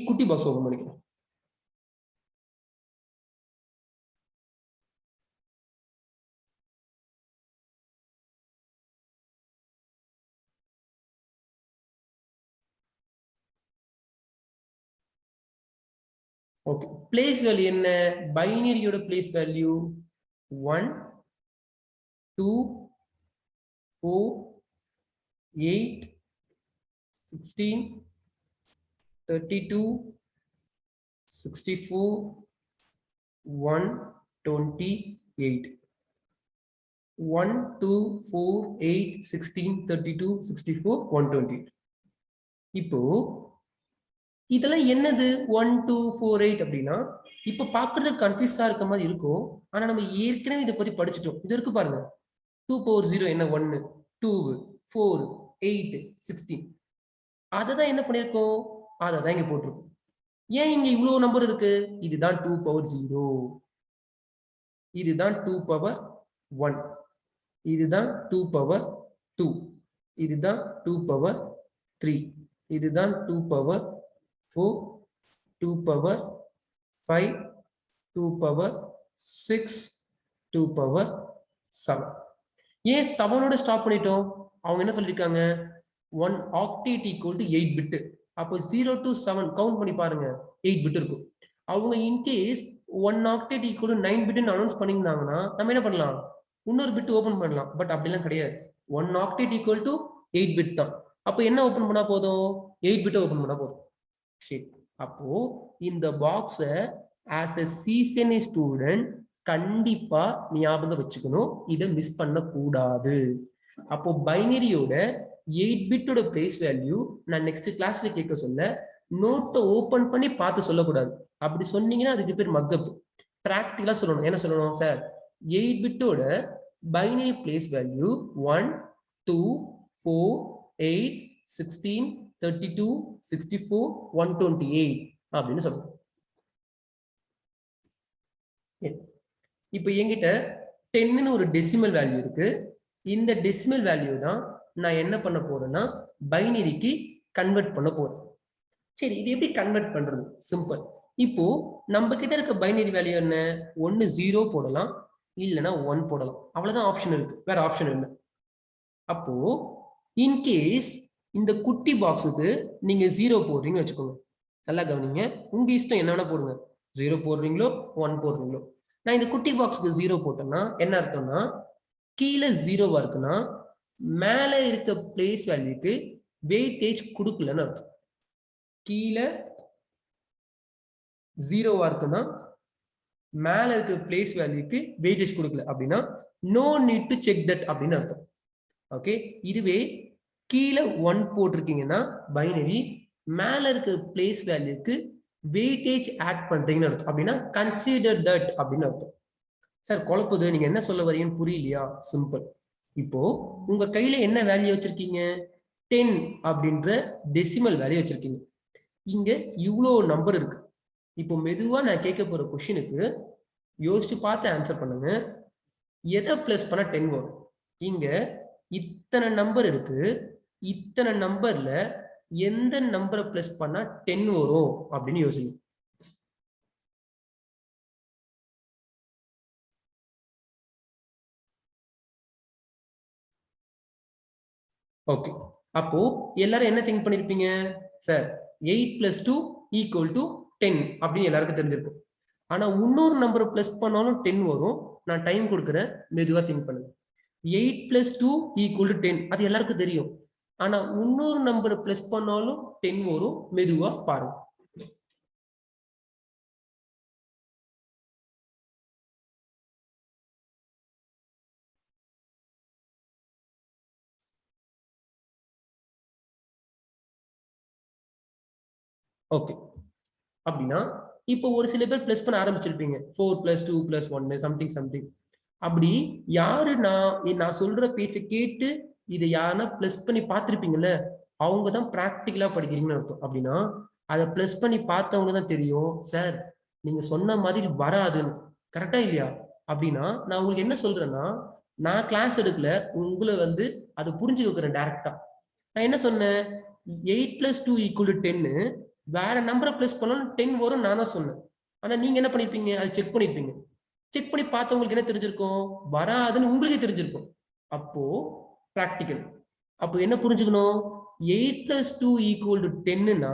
குட்டி பாக்ஸ் ஓபன் பண்ணிக்கிறேன். ஓகே, பிளேஸ் வேல்யூ என்ன? பைனரியோட பிளேஸ் வேல்யூ 1 2 4 8 16 32 64 128. 1 2 4 8 16 32 64 128. இப்போ இதெல்லாம் என்னது 1 2 4 8 அப்படின்னா இப்ப பாக்குறது கன்ஃபியூஸா இருக்க மாதிரி இருக்கும். ஆனா நம்ம ஏற்கனவே இதை பத்தி படிச்சுட்டோம். இது இருக்கு பாருங்க. 2 பவர் 0 என்ன 1 2 4 8 16. அதை தான் என்ன பண்ணிருக்கோம், அதை தான் இங்க போட்டிருக்கோம். ஏன் இங்க இவ்வளவு நம்பர் இருக்கு? இதுதான் 2 பவர் 0, இதுதான் 2 பவர் 1, இதுதான் 2 பவர் 2, இதுதான் 2 பவர் 3, இதுதான் 2 பவர் 4, 2 பவர் 5, 2 பவர் 6, 2 பவர் 7. ஏன் 7ஓட ஸ்டாப் பண்ணிட்டோம்? அவங்க என்ன சொல்லியிருக்காங்க, 1 octet equal to 8 பிட். அப்போ 0 to 7 கவுண்ட் பண்ணி பாருங்க, 8 பிட் இருக்கும். அவங்க இன்கேஸ் 1 octet equal to 9 பிட்னு அனௌன்ஸ் பண்ணியிருந்தாங்கன்னா நம்ம என்ன பண்ணலாம், இன்னொரு பிட் ஓபன் பண்ணலாம். பட் அப்படிலாம் கிடையாது. 1 octet equal to 8 பிட் தான். அப்போ என்ன ஓபன் பண்ணா போதும், 8 பிட் ஓபன் பண்ணா போதும். சரி, அப்போ இந்த பாக்ஸை ஆஸ் எ சிசிஎன்ஏ ஸ்டூடெண்ட் கண்டிப்பா ஞாபகம் வச்சுக்கணும், இதை மிஸ் பண்ண கூடாது. அப்போ பைனரியோட 8 பிட்டோட பிளேஸ் வேல்யூ நான் நெக்ஸ்ட் கிளாஸ்ல கேட்க சொல்ல, நோட்டை ஓபன் பண்ணி பார்த்து சொல்லக்கூடாது. அப்படி சொன்னீங்கன்னா அதுக்கு பேர் மக்கப். பிராக்டிகலா சொல்லணும். என்ன சொல்லணும் சார், 8 பிட்டோட பைனரி பிளேஸ் வேல்யூ 1 2 4 8 16 32 64 128 அப்படின்னு சொல்லணும். இப்போ என்கிட்ட 10ன்னு ஒரு டெசிமல் வேல்யூ இருக்கு. இந்த டெசிமல் வேல்யூ தான் நான் என்ன பண்ண போறேன்னா பைனரிக்கு கன்வெர்ட் பண்ண போறேன். சரி, இது எப்படி கன்வெர்ட் பண்றது? சிம்பிள். இப்போ நம்ம கிட்ட இருக்க பைனரி வேல்யூ என்ன, 1 0 போடலாம், இல்லைன்னா 1 போடலாம். அவ்வளவுதான் ஆப்ஷன் இருக்கு, வேற ஆப்ஷன் இல்லை. அப்போ இன்கேஸ் இந்த குட்டி பாக்ஸுக்கு நீங்க 0 போடுறீங்கன்னு வச்சுக்கோங்க, நல்லா கவனிங்க, உங்க இஷ்டம் என்ன வேணா போடுங்க, 0 போடுறீங்களோ 1 போடுறீங்களோ. நான் இந்த குட்டி பாக்ஸுக்கு 0 போட்டேன்னா என்ன அர்த்தம்னா, கீழே 0வா இருக்குன்னா மேல இருக்க பிளேஸ் வேல்யூக்கு வெயிட்டேஜ் கொடுக்கலன்னு அர்த்தம். கீழே 0வா இருக்குன்னா மேல இருக்க பிளேஸ் வேல்யூக்கு வெயிட்டேஜ் கொடுக்கல அப்படின்னா no need to check that அப்படின்னு அர்த்தம். ஓகே, இதுவே கீழே 1 போட்டிருக்கீங்கன்னா பைனரி, மேல இருக்க பிளேஸ் வேல்யூக்கு வெயிட்டேஜ் ஆட் பண்றீங்கன்னு அர்த்தம். அப்படின்னா கன்சிடர் தட் அப்படின்னு அர்த்தம். சார் குழப்புது, நீங்க என்ன சொல்ல வரீங்கன்னு புரியலையா? சிம்பிள். இப்போ உங்க கையில என்ன வேல்யூ வச்சிருக்கீங்க, 10 அப்படின்ற டெசிமல் வேல்யூ வச்சிருக்கீங்க. இங்க இவ்வளோ நம்பர் இருக்கு. இப்போ மெதுவா நான் கேட்க போற கொஸ்டினுக்கு யோசிச்சு பார்த்து ஆன்சர் பண்ணுங்க. எதை பிளஸ் பண்ணா 10 வரும்? இங்க இத்தனை நம்பர் இருக்கு, இத்தனை நம்பர்ல எந்த நம்பரை பிளஸ் பண்ணா 10 வரும் அப்படின்னு யோசிங்க. ஓகே, அப்போ எல்லாரும் என்ன திங்க் பண்ணிருப்பீங்க, சார் 8 + 2 = 10 அப்படின்னு எல்லாருக்கும் தெரிஞ்சிருக்கும். ஆனா இன்னொரு நம்பரை பிளஸ் பண்ணாலும் 10 வரும். நான் டைம் கொடுக்குறேன், மெதுவா திங்க் பண்ணுங்க. 8 + 2 = 10 அது எல்லாருக்கும் தெரியும். ஆனா இன்னொரு நம்பரை பிளஸ் பண்ணாலும் 10 வரும், மெதுவா பாருங்க. ஓகே, அப்படின்னா இப்போ ஒரு சில பேர் பிளஸ் பண்ண ஆரம்பிச்சிருப்பீங்க, 4 + 2 + 1 சம்திங் சம்திங். அப்படி யாரு நான் சொல்ற பேச்சை கேட்டு இதை யாருன்னா பிளஸ் பண்ணி பார்த்துருப்பீங்கல்ல, அவங்க தான் ப்ராக்டிக்கலா படிக்கிறீங்கன்னு அர்த்தம். அப்படின்னா அதை பிளஸ் பண்ணி பார்த்தவங்க தான் தெரியும், சார் நீங்க சொன்ன மாதிரி வராதுன்னு. கரெக்டா இல்லையா? அப்படின்னா நான் உங்களுக்கு என்ன சொல்றேன்னா, நான் கிளாஸ் எடுக்கல, உங்களை வந்து அதை புரிஞ்சுக்க வைக்கிறேன் டைரக்டா. நான் என்ன சொன்னேன், 8 + 2 = 10, வேற நம்பரை பிளஸ் பண்ணாலும் 10 வரும் நான் தான் சொன்னேன். ஆனா நீங்க என்ன பண்ணிருப்பீங்க, அதை செக் பண்ணிருப்பீங்க. செக் பண்ணி பார்த்தவங்களுக்கு என்ன தெரிஞ்சிருக்கும், வராதுன்னு உங்களுக்கே தெரிஞ்சிருக்கும். அப்போ பிராக்டிக்கல். அப்போ என்ன புரிஞ்சுக்கணும், 8 + 2 = 10னா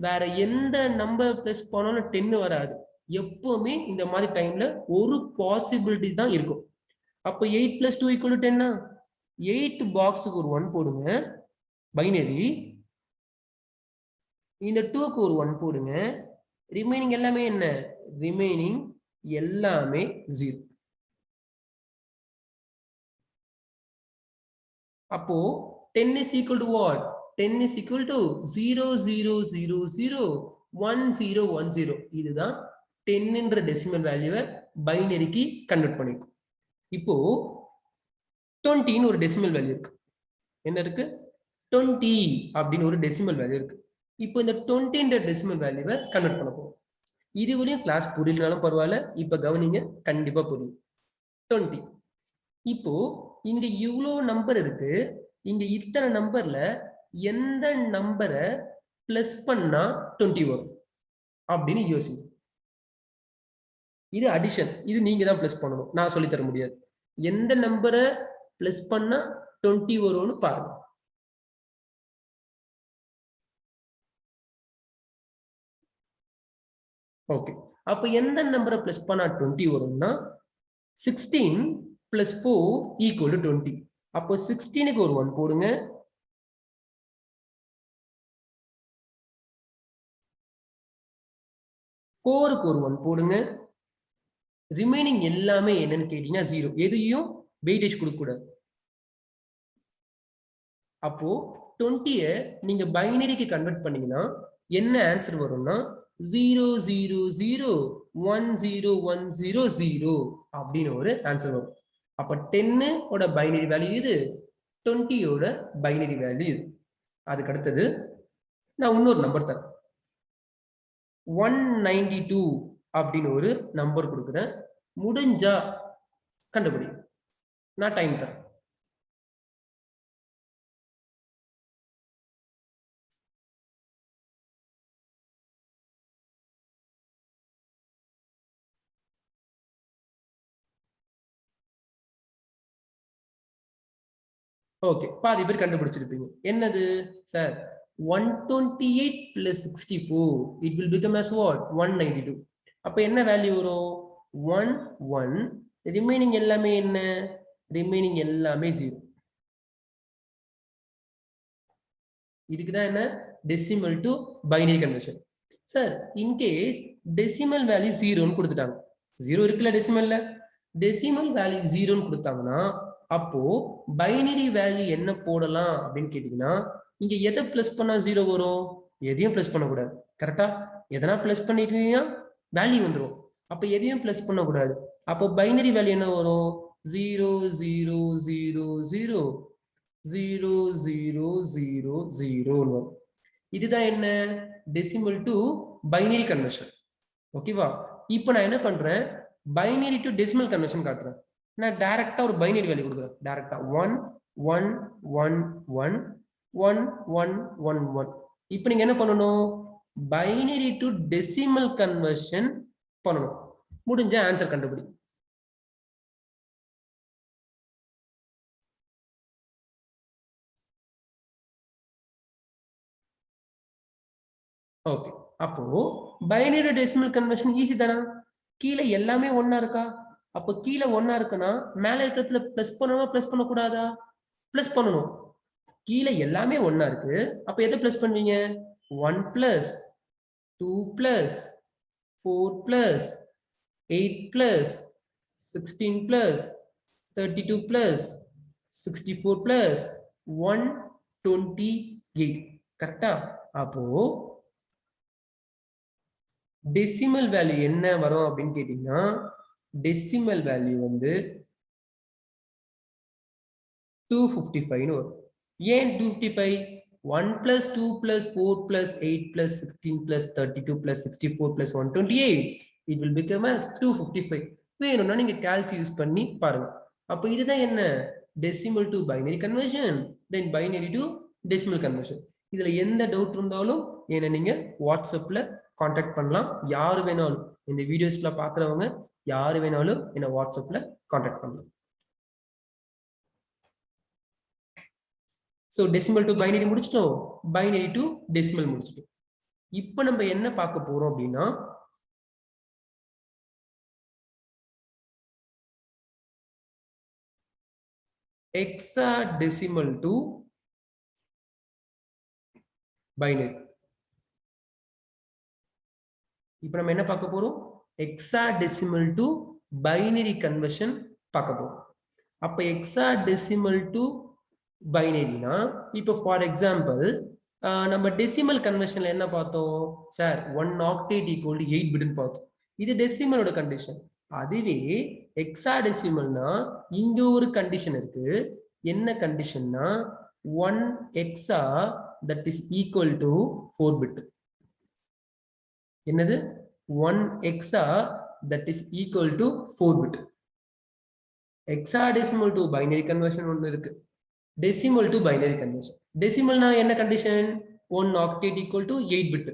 வேற எந்த நம்பர் பிளஸ் பண்ணாலும் 10 வராது. எப்பவுமே இந்த மாதிரி டைம்ல ஒரு பாசிபிலிட்டி தான் இருக்கும். அப்போ 8 + 2 = 10னா 8 பாக்ஸுக்கு ஒரு 1 போடுங்க பைனரி, இந்த 2க்கு ஒரு 1 போடுங்க, ரிமைனிங் எல்லாமே என்ன, ரிமைனிங் எல்லாமே 0. அப்போ 10 is equal to what, 10 is equal to 0 0 0 0 1 0 1 0. இதுதான் 10 என்ற டெசிமல் வேல்யூவை பைனரிக்கு கன்வெர்ட் பண்ணிருக்கும். இப்போ 20 ஒரு டெசிமல் வேல்யூ இருக்கு. என்ன இருக்கு? 20 அப்படின்னு ஒரு டெசிமல் வேல்யூ இருக்கு. இப்போ இந்த 20 என்ற டெசிமல் வேல்யூவை கன்வெர்ட் பண்ண போறோம். இதுவரையும் கிளாஸ் புரியலனாலும் பரவாயில்ல, இப்ப கவனிங்க, கண்டிப்பா புரியும். 20. இப்போ இங்க இவ்வளோ நம்பர் இருக்கு. இங்க இத்தனை நம்பர்ல எந்த நம்பரை பிளஸ் பண்ணா 20 வரும் அப்படின்னு யோசிங்க. இது அடிஷன். இது நீங்க தான் பிளஸ் பண்ணணும், நான் சொல்லி தர முடியாது. எந்த நம்பரை பிளஸ் பண்ணா 20 வரும்னு பாருங்க. ஓகே, அப்ப எந்த நம்பரை பிளஸ் பண்ணா 20 வரும்னா 16 plus 4 equal to 20. அப்போ 16க்கு ஒரு 1 போடுங்க. 4க்கு ஒரு 1 போடுங்க. ரிமைனிங் எல்லாமே என்னன்னு கேட்டீங்கன்னா 0. எதையும் வெயிட்டேஜ் கொடுக்க கூடாது. அப்போ 20யை நீங்க பைனரிக்கு கன்வெர்ட் பண்ணீங்கன்னா என்ன ஆன்சர் வரும்னா 0 0 0 1 0 1 0 0 அப்படின்னு ஒரு ஆன்சர் வரும். அப்ப 10 ஓட பைனரி வேல்யூ இது, 20 ஓட பைனரி வேல்யூ இது. அதுக்கு அடுத்தது நான் இன்னொரு நம்பர் தரேன். 192 அப்படின்னு ஒரு நம்பர் கொடுக்குறேன். முடிஞ்சா கண்டுபிடி, நான் டைம் தரேன். ஓகே, பாதி பேர் கண்டுபிடிச்சிருப்பீங்க. என்னது sir? 128 plus 64 it will become as what? 192. அப்ப என்ன வேல்யூ வரும்? 1 1. ரிமைனிங் எல்லாமே என்ன? ரிமைனிங் எல்லாமே 0. இதுக்கு தான் என்ன? Decimal to binary conversion. Sir, in case decimal value 0ன்னு கொடுத்துட்டாங்க. 0 இருக்குல்ல டெசிமல்ல? டெசிமல் வேல்யூ 0ன்னு கொடுத்தாங்கன்னா அப்போ பைனரி வேல்யூ என்ன போடலாம் அப்படின்னு கேட்டீங்கன்னா, இங்க எதை பிளஸ் பண்ணா 0 வரும்? எதையும் பிளஸ் பண்ணக்கூடாது. கரெக்டா? எதனா பிளஸ் பண்ணிட்டீங்கன்னா வேல்யூ வந்துடும். அப்ப எதையும் பிளஸ் பண்ணக்கூடாது. அப்போ பைனரி வேல்யூ என்ன வரும்? 0 0 0 0 0 0 0 0 வரும். இதுதான் என்ன? Decimal to binary conversion. ஓகேவா? இப்போ நான் என்ன பண்றேன்? பைனரி டு டெசிமல் கன்வர்ஷன் காட்டுறேன். நான் டைரக்டா ஒரு பைனரி வேல்யூ கொடுக்குறேன். டைரக்டா 1 1 1 1 1 1 1 1. இப்போ நீங்க என்ன பண்ணணும்? பைனரி டு டெசிமல் கன்வர்ஷன் பண்ணணும். முடிஞ்ச ஆன்சர் கண்டுபிடி. ஓகே, அப்போ பைனரி டெசிமல் கன்வர்ஷன் ஈஸி தானே? கீழே எல்லாமே ஒண்ணா இருக்கா? அப்போ கீழே ஒண்ணா இருக்குன்னா மேல இருக்கிறதுல பிளஸ் பண்ணணுமா பிளஸ் பண்ணக்கூடாதா? பிளஸ் பண்ணணும். கீழே எல்லாமே ஒண்ணா இருக்கு. அப்ப எதை பிளஸ் பண்ணுவீங்க? 1 plus 2 plus 4 plus 8 plus 16 plus 32 plus 64 plus 128. கரெக்டா? அப்போ டெசிமல் வேல்யூ என்ன வரும் அப்படின்னு கேட்டீங்கன்னா, டெசிமல் வேல்யூ வந்து 255 வரும். ஏன் 255? 1 plus 2 plus 4 plus 8 plus 16 plus 32 plus 64 plus 128. It will become as 255. வேணும்னா நீங்க கால்சி யூஸ் பண்ணி பாருங்க. அப்போ இதுதான் என்ன? Decimal to binary conversion, then binary to decimal conversion. இதுல எந்த டவுட் இருந்தாலும் என்ன நீங்க வாட்ஸ்அப்ல கான்டாக்ட் பண்ணலாம். யாரு வேணாலும், இந்த வீடியோஸ்ல பாக்குறவங்க யாரு வேணாலும் என்ன வாட்ஸ்அப்ல கான்டாக்ட் பண்ணலாம். ஸோ டெசிமல் டு பைனரி முடிச்சிட்டோம், பைனரி டு டெசிமல் முடிச்சிட்டோம். இப்போ நம்ம என்ன பார்க்க போறோம் அப்படின்னா, ஹெக்ஸாடெசிமல் டு பைனரி. இப்போ நம்ம என்ன பார்க்க போறோம்? ஹெக்ஸாடெசிமல் டு பைனரி கன்வர்ஷன் பார்க்க போறோம். அப்ப ஹெக்ஸாடெசிமல் டு பைனரினா இப்போ ஃபார் எக்ஸாம்பிள் நம்ம டெசிமல் கன்வர்ஷன்ல என்ன பார்த்தோம் சார் 1 ஆக்டேட் ஈக்குவல் டு 8 பிட்னு பார்த்தோம். இது டெசிமலோட கண்டிஷன். அதுவே ஹெக்ஸாடெசிமல்னா இங்க ஒரு கண்டிஷன் இருக்கு. என்ன கண்டிஷன்னா 1 hexa that is equal to 4 bit. என்னது 1 hexa that is equal to 4 bit. hexadecimal to binary conversion ஒன்னு இருக்கு, decimal to binary conversion. decimal na என்ன condition 1 octet equal to 8 bit.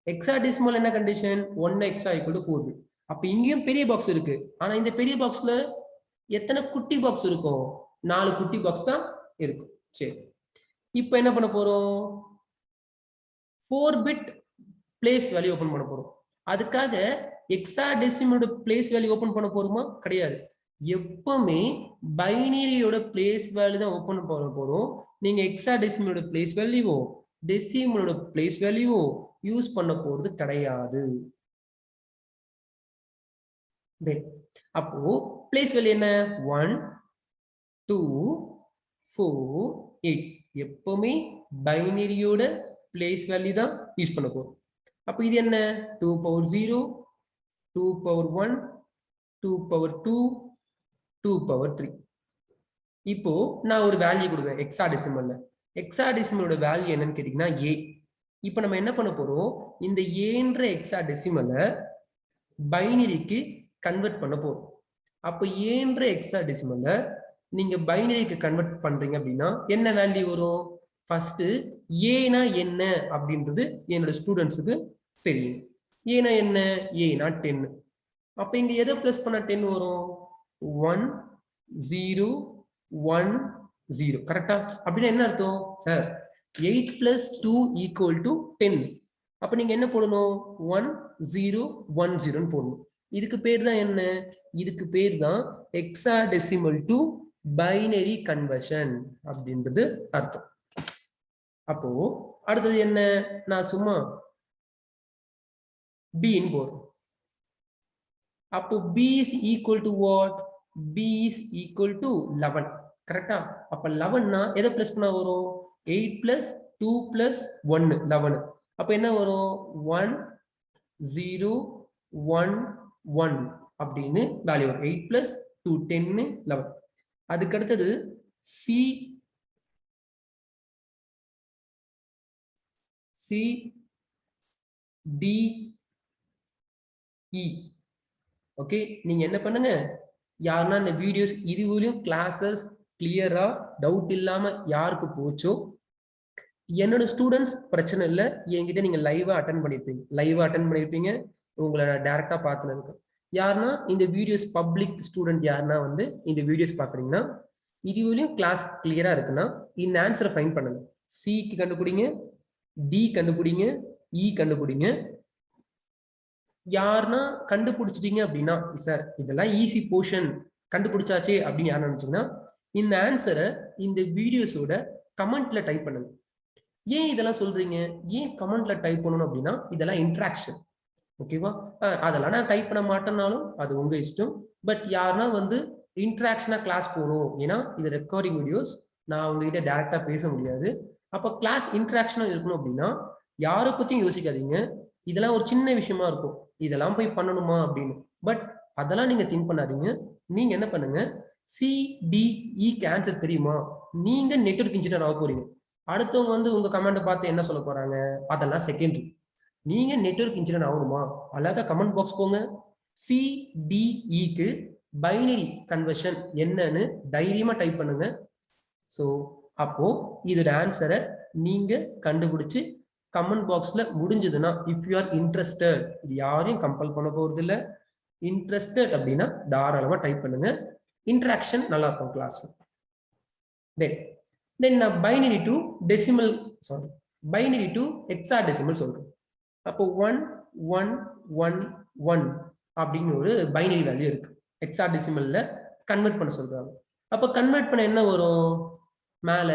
hexadecimal என்ன condition 1 hexa equal to 4 bit. அப்ப இங்கேயும் பெரிய box இருக்கு. ஆனா இந்த பெரிய பாக்ஸ்ல எத்தனை குட்டி பாக்ஸ் இருக்கும்? 4 குட்டி பாக்ஸ் தான் இருக்கும். சரி, இப்போ என்ன பண்ண போறோம்? 4 bit place value ஓபன் பண்ண போறோம். அதுக்காக ஹெக்ஸாடெசிமலோட place value ஓபன் பண்ண போறோமா? கிடையாது. எப்பவுமே பைனரியோட place value தான் ஓபன் பண்ண போறோம். நீங்க ஹெக்ஸாடெசிமலோட place value டெசிமலோட place value use பண்ண போறது கிடையாது. அப்போ place value என்ன? 1 2 4 8. எப்பவுமே பைனரியோட place value தான் யூஸ் பண்ண போறோம். அப்ப இது என்ன? 2 power 0 2 power 1 2 power 2 2 power 3. இப்போ நான் ஒரு வேல்யூ கொடுக்குறேன் ஹெக்ஸாடெசிமல்ல. ஹெக்ஸாடெசிமலோட வேல்யூ என்னன்னு கேட்டீங்கன்னா a. இப்போ நம்ம என்ன பண்ண போறோம்? இந்த ஏன்ற ஹெக்ஸாடெசிமலை பைனரிக்கு கன்வெர்ட் பண்ண போறோம். அப்போ ஏன்ற ஹெக்ஸாடெசிமலை நீங்க பைனரிக்கு கன்வெர்ட் பண்றீங்க அப்படின்னா என்ன வேல்யூ வரும்? ஃபர்ஸ்ட் ஏனா என்ன அப்படின்றது என்னோட ஸ்டூடெண்ட்ஸுக்கு தெரியும். ஏனா என்ன? ஏனா 10. அப்ப இங்க எதை பிளஸ் பண்ண 10 வரும்? 1 0 1 0. கரெக்டா? அப்படின்னா என்ன அர்த்தம்? Sir 8 plus 2 equal to 10. அப்ப நீங்க என்ன போடணும்? 1 0 1 0 போடணும். இதுக்கு பேர் தான் என்ன? இதுக்கு பேர் தான் ஹெக்ஸாடெசிமல் டு பைனரி கன்வர்ஷன் அப்படின்றது அர்த்தம். அப்போ அடுத்தது என்ன? நான் சும்மா b in போறோம். அப்போ b is equal to what? b is equal to 11. கரெக்டா? அப்ப 11 னா எதை பிளஸ் பண்ணா வரும்? 8 plus 2 plus 1 11. அப்ப என்ன வரும்? 1 0 1 1 அப்படின்னு வேல்யூ வரும். 8 plus 2 10 11. அதுக்கு அடுத்தது c d e. ஓகே, நீங்க என்ன பண்ணுங்க, யாருன்னா இந்த வீடியோஸ் இதுவரையும் கிளாஸஸ் கிளியரா டவுட் இல்லாம யாருக்கு போச்சோ, என்னோட ஸ்டூடெண்ட்ஸ் பிரச்சனை இல்லை, என்கிட்ட நீங்க லைவா அட்டன் பண்ணிருப்பீங்க. உங்களை நான் டைரக்டா பார்த்துன்னு இருக்கேன். யாருன்னா இந்த வீடியோஸ் பப்ளிக் ஸ்டூடெண்ட் யாருன்னா வந்து இந்த வீடியோஸ் பாக்குறீங்கன்னா இதுவரையும் கிளாஸ் கிளியரா இருக்குன்னா இந்த ஆன்சரை ஃபைண்ட் பண்ணுங்க. சிக்கு கண்டுபிடிங்க, டி கண்டுபிடிங்க, இ கண்டுபிடிங்க. யாருன்னா கண்டுபிடிச்சிட்டீங்க அப்படின்னா சார் இதெல்லாம் ஈஸி போர்ஷன் கண்டுபிடிச்சாச்சே அப்படின்னு யார் நினைச்சீங்கன்னா இந்த ஆன்சரை இந்த வீடியோஸோட கமெண்ட்ல டைப் பண்ணுங்க. ஏன் இதெல்லாம் சொல்றீங்க? ஏன் கமெண்ட்ல டைப் பண்ணணும் அப்படின்னா இதெல்லாம் இன்ட்ராக்ஷன். ஓகேவா? அதெல்லாம் நான் டைப் பண்ண மாட்டேன்னாலும் அது உங்க இஷ்டம். பட் யாருன்னா வந்து இன்ட்ராக்ஷனா கிளாஸ் போகணும், ஏன்னா இது ரெக்கார்டிங் வீடியோஸ், நான் உங்ககிட்ட டைரக்டா பேச முடியாது. அப்போ கிளாஸ் இன்ட்ராக்ஷனா இருக்கணும் அப்படின்னா யாரை பத்தியும் யோசிக்காதீங்க. இதெல்லாம் ஒரு சின்ன விஷயமா இருக்கும், இதெல்லாம் போய் பண்ணணுமா அப்படின்னு. பட் அதெல்லாம் நீங்க திங்க் பண்ணாதீங்க. நீங்க என்ன பண்ணுங்க, சிடிஇக்கு ஆன்சர் தெரியுமா? நீங்க நெட்வொர்க் இன்ஜினியர் ஆக போறீங்க. அடுத்தவங்க வந்து உங்க கமெண்ட் பார்த்து என்ன சொல்ல போறாங்க, அதெல்லாம் செகண்டரி. நீங்க நெட்வொர்க் இன்ஜினியர் ஆகணுமா? அழகா கமெண்ட் பாக்ஸ் போங்க. சிடிஇக்கு பைனரி கன்வர்ஷன் என்னன்னு தைரியமா டைப் பண்ணுங்க. ஸோ அப்போ இதோட ஆன்சரை நீங்க கண்டுபிடிச்சு கமெண்ட் பாக்ஸ்ல முடிஞ்சதுன்னா இஃப் யூ ஆர் இன்ட்ரெஸ்டட், இது யாரையும் கம்பல் பண்ண போறது இல்லை, இன்ட்ரெஸ்டட் அப்படின்னா தாராளமா டைப் பண்ணுங்க. இன்ட்ராக்ஷன் நல்லா இருக்கும் கிளாஸ்ல. தென் நான் binary to decimal binary to hexadecimal சொல்றேன். அப்போ 1 1 1 1 அப்படின்னு ஒரு பைனரி வேல்யூ இருக்கு, ஹெக்ஸாடெசிமல்ல கன்வெர்ட் பண்ண சொல்றாங்க. அப்போ கன்வெர்ட் பண்ண என்ன வரும்? மேல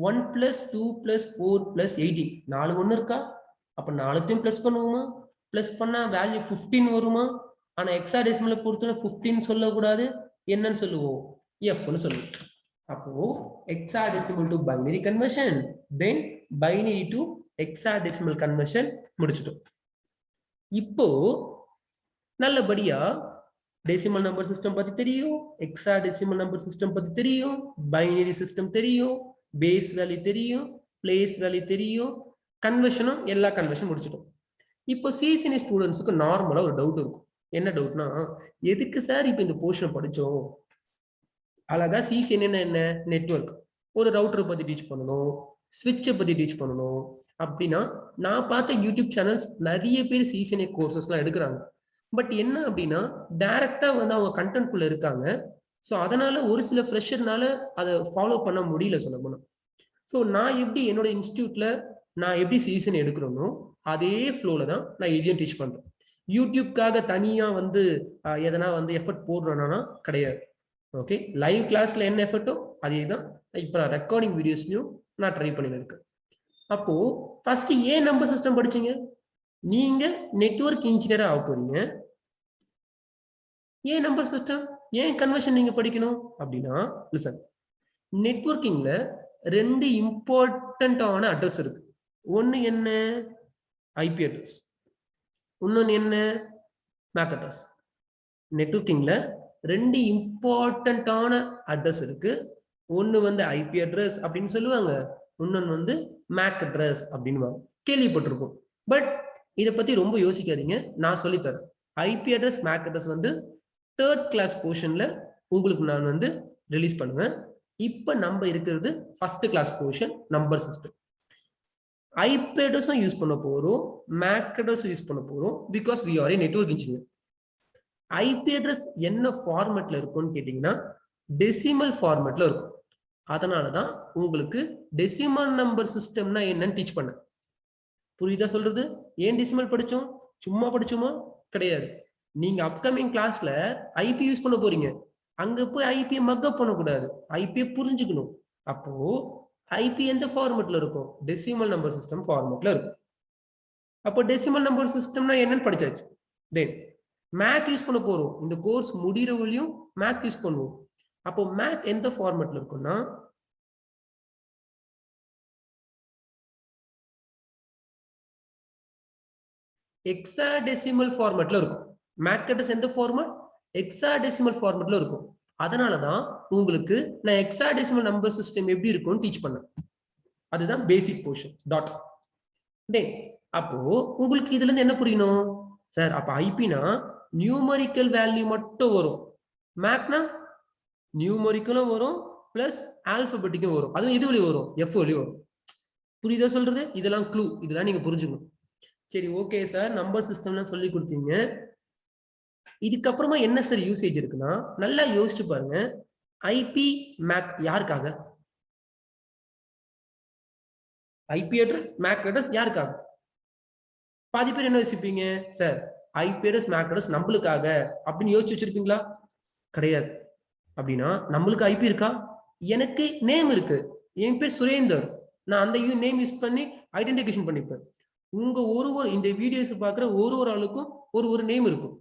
1 plus 2 plus 4 plus 18 4 ஒன்று இருக்கா? அப்போ 4த்தையும் பிளஸ் பண்ணுவோமா? பிளஸ் பண்ணா வேல்யூ 15 வருமா? ஆனா ஹெக்ஸாடெசிமலை பொறுத்தவரை 15 சொல்லக்கூடாது, என்னன்னு சொல்லுவோம்? எஃப்னு சொல்லுவோம். அப்போ hexadecimal to binary conversion, then binary to hexadecimal conversion முடிச்சிட்டோம். இப்போ நல்லபடியா டெசிமல் நம்பர் சிஸ்டம் பத்தி தெரியும், ஹெக்ஸாடெசிமல் நம்பர் சிஸ்டம் பத்தி தெரியும், பைனரி சிஸ்டம் தெரியும், பேஸ் வேல்யூ தெரியும், பிளேஸ் வேல்யூ தெரியும், கன்வர்ஷனும் எல்லா கன்வர்ஷன் முடிச்சிட்டோம். இப்போ சிசிஎன்ஏ ஸ்டூடெண்ட்ஸுக்கு நார்மலா ஒரு டவுட் இருக்கும். என்ன டவுட்னா, எதுக்கு சார் இப்போ இந்த போர்ஷன் படிச்சோம்? அழகா சிசிஎன்ஏ என்ன நெட்வொர்க், ஒரு ரவுட்டரை பத்தி டீச் பண்ணணும், ஸ்விட்சை பத்தி டீச் பண்ணணும் அப்படின்னா நான் பார்த்த யூடியூப் சேனல்ஸ் நிறைய பேர் சிசிஎன்ஏ கோர்சஸ்லாம் எடுக்கிறாங்க. பட் என்ன அப்படின்னா டைரக்டா வந்து அவங்க கண்டென்ட்குள்ள இருக்காங்க. ஸோ அதனால ஒரு சில ஃப்ரெஷர்னால அதை ஃபாலோ பண்ண முடியல சொல்ல போனா. ஸோ நான் எப்படி என்னோட இன்ஸ்டியூட்ல நான் எப்படி சிசிஎன்ஏ எடுக்கிறோனோ அதே ஃப்ளோல தான் நான் எதையும் டீச் பண்றேன். யூடியூப்காக தனியா வந்து எதனா வந்து எஃபர்ட் போடுறேன்னா கிடையாது. ஓகே, லைவ் கிளாஸ்ல என்ன எஃபர்ட்டோ அதே தான் இப்போ நான் ரெக்கார்டிங் வீடியோஸ்லையும் நான் ட்ரை பண்ணிட்டு இருக்கேன். அப்போ ஃபர்ஸ்ட் ஏன் நம்பர் சிஸ்டம் படிச்சீங்க? நீங்க நெட்வொர்க் இன்ஜினியரா ஆக போறீங்க. ஏன் நம்பர் சிஸ்டம், ஏன் கன்வர்ஷன் நீங்க படிக்கணும் அப்படின்னா, லிசன், நெட்வொர்க்கிங்ல ரெண்டு இம்பார்ட்டன்டான அட்ரஸ் இருக்கு. ஒன்னு என்ன? IP address. இன்னொன்னு என்ன? MAC address. நெட்வொர்க்கிங்ல ரெண்டு இம்பார்ட்டன்டான அட்ரஸ் இருக்கு. ஒன்னு வந்து ஐபி அட்ரஸ் அப்படின்னு சொல்லுவாங்க, இன்னொன்னு வந்து மேக் அட்ரஸ் அப்படின்னு கேள்விப்பட்டிருக்கோம். பட் இதை பத்தி ரொம்ப யோசிக்காதீங்க, நான் சொல்லித்தரேன். ஐபி அட்ரஸ் மேக் அட்ரஸ் வந்து தேர்ட் கிளாஸ் போர்ஷன்ல உங்களுக்கு நான் வந்து ரிலீஸ் பண்ணுவேன். இப்ப நம்ம இருக்கிறது first class portion number system. IP அட்ரஸும் யூஸ் பண்ண போறோம், மேக் அட்ரஸும் யூஸ் பண்ண போறோம், because we are a network engineer. IP address என்ன ஃபார்மேட்ல இருக்கும்னு கேட்டீங்கன்னா டெசிமல் ஃபார்மேட்ல இருக்கும். அதனாலதான் உங்களுக்கு டெசிமல் நம்பர் சிஸ்டம்னா என்னன்னு டீச் பண்ண. புரியுதா சொல்றது? ஏன் டெசிமல் படிச்சோம்? சும்மா படிச்சோமா? கிடையாது. நீங்க அப்கமிங் கிளாஸ்ல ஐபி யூஸ் பண்ண போறீங்க, அங்க போய் ஐபி மக்கப் பண்ணக்கூடாது, ஐபி புரிஞ்சுக்கணும். அப்போ ஐபி எந்த ஃபார்மேட்ல இருக்கும்? டெசிமல் நம்பர் சிஸ்டம் ஃபார்மேட்ல இருக்கும். அப்போ டெசிமல் நம்பர் சிஸ்டம்னா என்னன்னு படிச்சாச்சு. தென் மேக் யூஸ் பண்ண போறோம். இந்த கோர்ஸ் முடிகிற வழியும் மேக் யூஸ் பண்ணுவோம். அப்போ மேக் எந்த ஃபார்மேட்ல இருக்கும்னா ஹெக்ஸாடெசிமல் ஃபார்மேட்ல இருக்கும். மேக் அட்ரஸ் எந்த ஃபார்மேட்? ஹெக்ஸாடெசிமல் ஃபார்மேட்ல இருக்கும். அதனாலதான் உங்களுக்கு நான் ஹெக்ஸாடெசிமல் நம்பர் சிஸ்டம் எப்படி இருக்கும்னு டீச் பண்ணேன். அதுதான் பேசிக் போர்ஷன் டாட். டேய், அப்போ உங்களுக்கு இதுல இருந்து என்ன புரியணும் சார்? அப்ப ஐபினா நியூமரிக்கல் வேல்யூ மட்டும் வரும், மேக்னா நியூமரிக்கலும் வரும் பிளஸ் ஆல்பபெட்டிக்கும் வரும். அதுவும் இது வழி வரும், எஃப் வழி வரும். புரியுதா சொல்றது? இதெல்லாம் க்ளூ, இதெல்லாம் நீங்க புரிஞ்சுக்கணும். சரி, ஓகே சார், நம்பர் சிஸ்டம்லாம் சொல்லி கொடுத்தீங்க. இதுக்கப்புறமா என்ன சார் யூசேஜ் இருக்குன்னா, நல்லா யோசிச்சு பாருங்க. ஐபி மேக் யாருக்காக? ஐபி அட்ரஸ் மேக் அட்ரஸ் யாருக்காக? பாதி பேர் என்ன யோசிப்பீங்க, sir IP address MAC address நம்மளுக்காக அப்படின்னு யோசிச்சு வச்சிருப்பீங்களா? கிடையாது. அப்படின்னா நம்மளுக்கு ஐபி இருக்கா? எனக்கு நேம் இருக்கு, என் பேர் சுரேந்தர், நான் அந்த நேம் யூஸ் பண்ணி ஐடென்டிஃபிகேஷன் பண்ணிப்பேன். உங்க ஒரு இந்த வீடியோஸ் பார்க்குற ஒரு ஆளுக்கும் ஒரு நேம் இருக்கும்.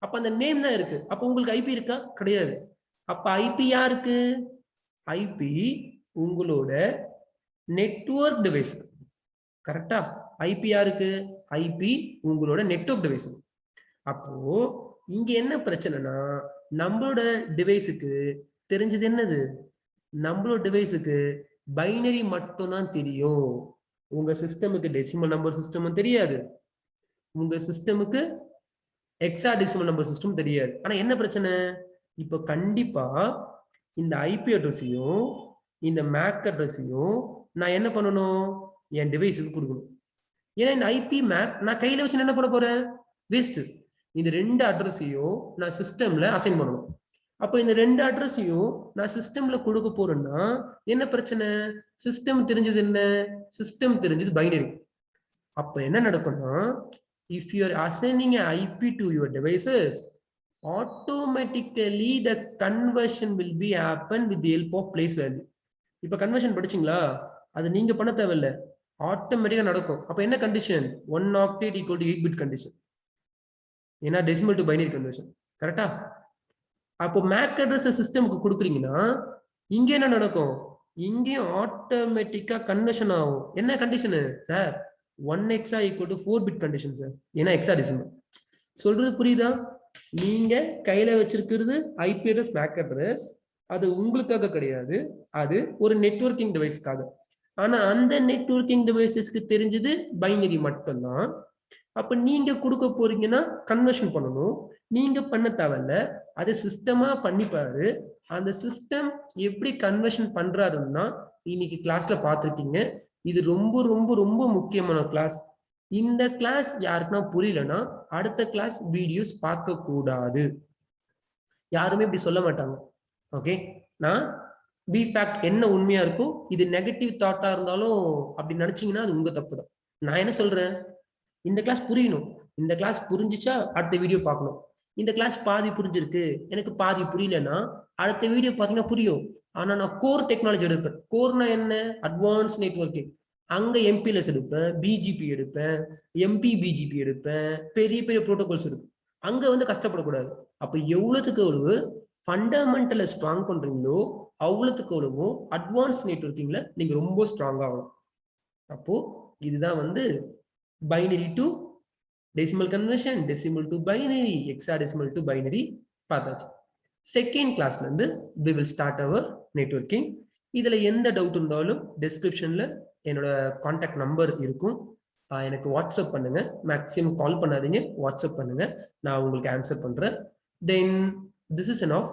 அப்ப அந்த நேம் தான் இருக்கு. அப்ப உங்களுக்கு ஐபி இருக்கா? கிடையாது. அப்ப ஐபி யாருக்கு? ஐபி உங்களோட நெட்வொர்க் டிவைஸ். கரெக்டா? ஐபி யாருக்கு? ஐபி உங்களோட நெட்வொர்க் டிவைஸ். அப்போ இங்க என்ன பிரச்சனைனா, நம்மளோட டிவைஸுக்கு தெரிஞ்சது என்னது? நம்மளோட டிவைஸுக்கு பைனரி மட்டும் தான் தெரியும். உங்க சிஸ்டமுக்கு டெசிமல் நம்பர் சிஸ்டமும் தெரியாது, உங்க சிஸ்டமுக்கு ஹெக்ஸாடெசிமல் நம்பர் சிஸ்டம் தெரியாது. ஆனா என்ன பிரச்சனை? இப்ப கண்டிப்பா இந்த ஐபி அட்ரஸையும் இந்த மேக் அட்ரஸையும் நான் என்ன பண்ணணும்? என் டிவைஸுக்கு கொடுக்கணும். ஏன்னா இந்த ஐபி மேக் நான் கையில வச்சு என்ன பண்ண போறேன்? வேஸ்ட். இந்த ரெண்டு அட்ரஸையும் நான் சிஸ்டம்ல அசைன் பண்ணணும். அப்ப இந்த ரெண்டு அட்ரஸையும் நான் சிஸ்டம்ல கொடுக்க போறேன்னா என்ன பிரச்சனை? சிஸ்டம் தெரிஞ்சது என்ன? சிஸ்டம் தெரிஞ்சது பைனரி. அப்ப என்ன நடக்கும்னா, if you are assigning an IP to your devices, automatically the conversion will be happen with the help of place value. இப்ப கன்வர்ஷன் படிச்சீங்களா? அது நீங்க பண்ண தேவையில்லை, ஆட்டோமேட்டிக்கா நடக்கும். அப்ப என்ன condition? 1 octet equal to 8 bit condition. ஏன்னா டெசிமல் டு பைனரி கன்வர்ஷன். கரெக்டா? அப்போ மேக் அட்ரஸ் சிஸ்டமுக்கு கொடுக்குறீங்கன்னா இங்க என்ன நடக்கும்? இங்கேயும் ஆட்டோமேட்டிக்கா கன்வர்ஷன் ஆகும். என்ன condition sir? 1x = 4 bit condition sir. ஏன்னா ஹெக்ஸாடெசிமல். சொல்றது புரியுதா? நீங்க கையில வச்சிருக்கிறது ஐபி அட்ரஸ் மேக் அட்ரஸ். அது உங்களுக்காக கிடையாது, அது ஒரு நெட்வொர்க்கிங் டிவைஸ்க்காக. ஆனா அந்த நெட்வொர்க்கிங் டிவைசஸ்க்கு தெரிஞ்சது பைனரி மட்டும்தான். அப்ப நீங்க கொடுக்க போறீங்கன்னா கன்வர்ஷன் பண்ணணும். நீங்க பண்ண தேவையில்ல, அதை சிஸ்டமா பண்ணிப்பாரு. அந்த சிஸ்டம் எப்படி கன்வர்ஷன் பண்றாருன்னா இன்னைக்கு கிளாஸ்ல பார்த்துருக்கீங்க. இது ரொம்ப ரொம்ப ரொம்ப முக்கியமான கிளாஸ். இந்த கிளாஸ் யாருக்குன்னா புரியலன்னா அடுத்த கிளாஸ் வீடியோஸ் பார்க்க கூடாது. யாருமே இப்படி சொல்ல மாட்டாங்க. ஓகே, நான் பி ஃபேக்ட் என்ன உண்மையா இருக்கும், இது நெகட்டிவ் தாட்டா இருந்தாலும் அப்படி நினைச்சீங்கன்னா அது உங்க தப்பு தான். நான் என்ன சொல்றேன், இந்த கிளாஸ் புரியணும். இந்த கிளாஸ் புரிஞ்சிச்சா அடுத்த வீடியோ பார்க்கணும். இந்த கிளாஸ் பாதி புரிஞ்சிருக்கு, எனக்கு பாதி புரியலன்னா அடுத்த வீடியோ பார்த்தீங்கன்னா புரியும். ஆனா நான் கோர் டெக்னாலஜி எடுப்பேன். கோர்னா என்ன? Advance networking. அங்க எம்பிஎல்எஸ் எடுப்பேன், பிஜிபி எடுப்பேன், எம்பி பிஜிபி எடுப்பேன், பெரிய பெரிய ப்ரோட்டோகால்ஸ் எடுப்பேன். அங்க வந்து கஷ்டப்படக்கூடாது. அப்ப எவ்வளவுக்கு எவ்வளவு ஃபண்டமெண்டல ஸ்ட்ராங் பண்றீங்களோ அவ்வளவுக்கு எவ்வளவோ அட்வான்ஸ் நெட்வொர்க்கிங்ல நீங்க ரொம்ப ஸ்ட்ராங் ஆகணும். அப்போ இதுதான் வந்து binary to decimal conversion, decimal to binary, hexadecimal to binary பார்த்தாச்சு. செகண்ட் கிளாஸ்ல இருந்து we will start our networking. இதுல எந்த டவுட் இருந்தாலும் டிஸ்கிரிப்ஷன்ல என்னோட கான்டாக்ட் நம்பர் இருக்கும். எனக்கு வாட்ஸ்அப் பண்ணுங்க. மேக்ஸிமம் கால் பண்ணாதீங்க, வாட்ஸ்அப் பண்ணுங்க, நான் உங்களுக்கு ஆன்சர் பண்றேன். Then this is enough.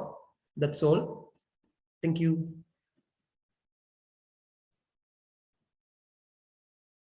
That's all. Thank you.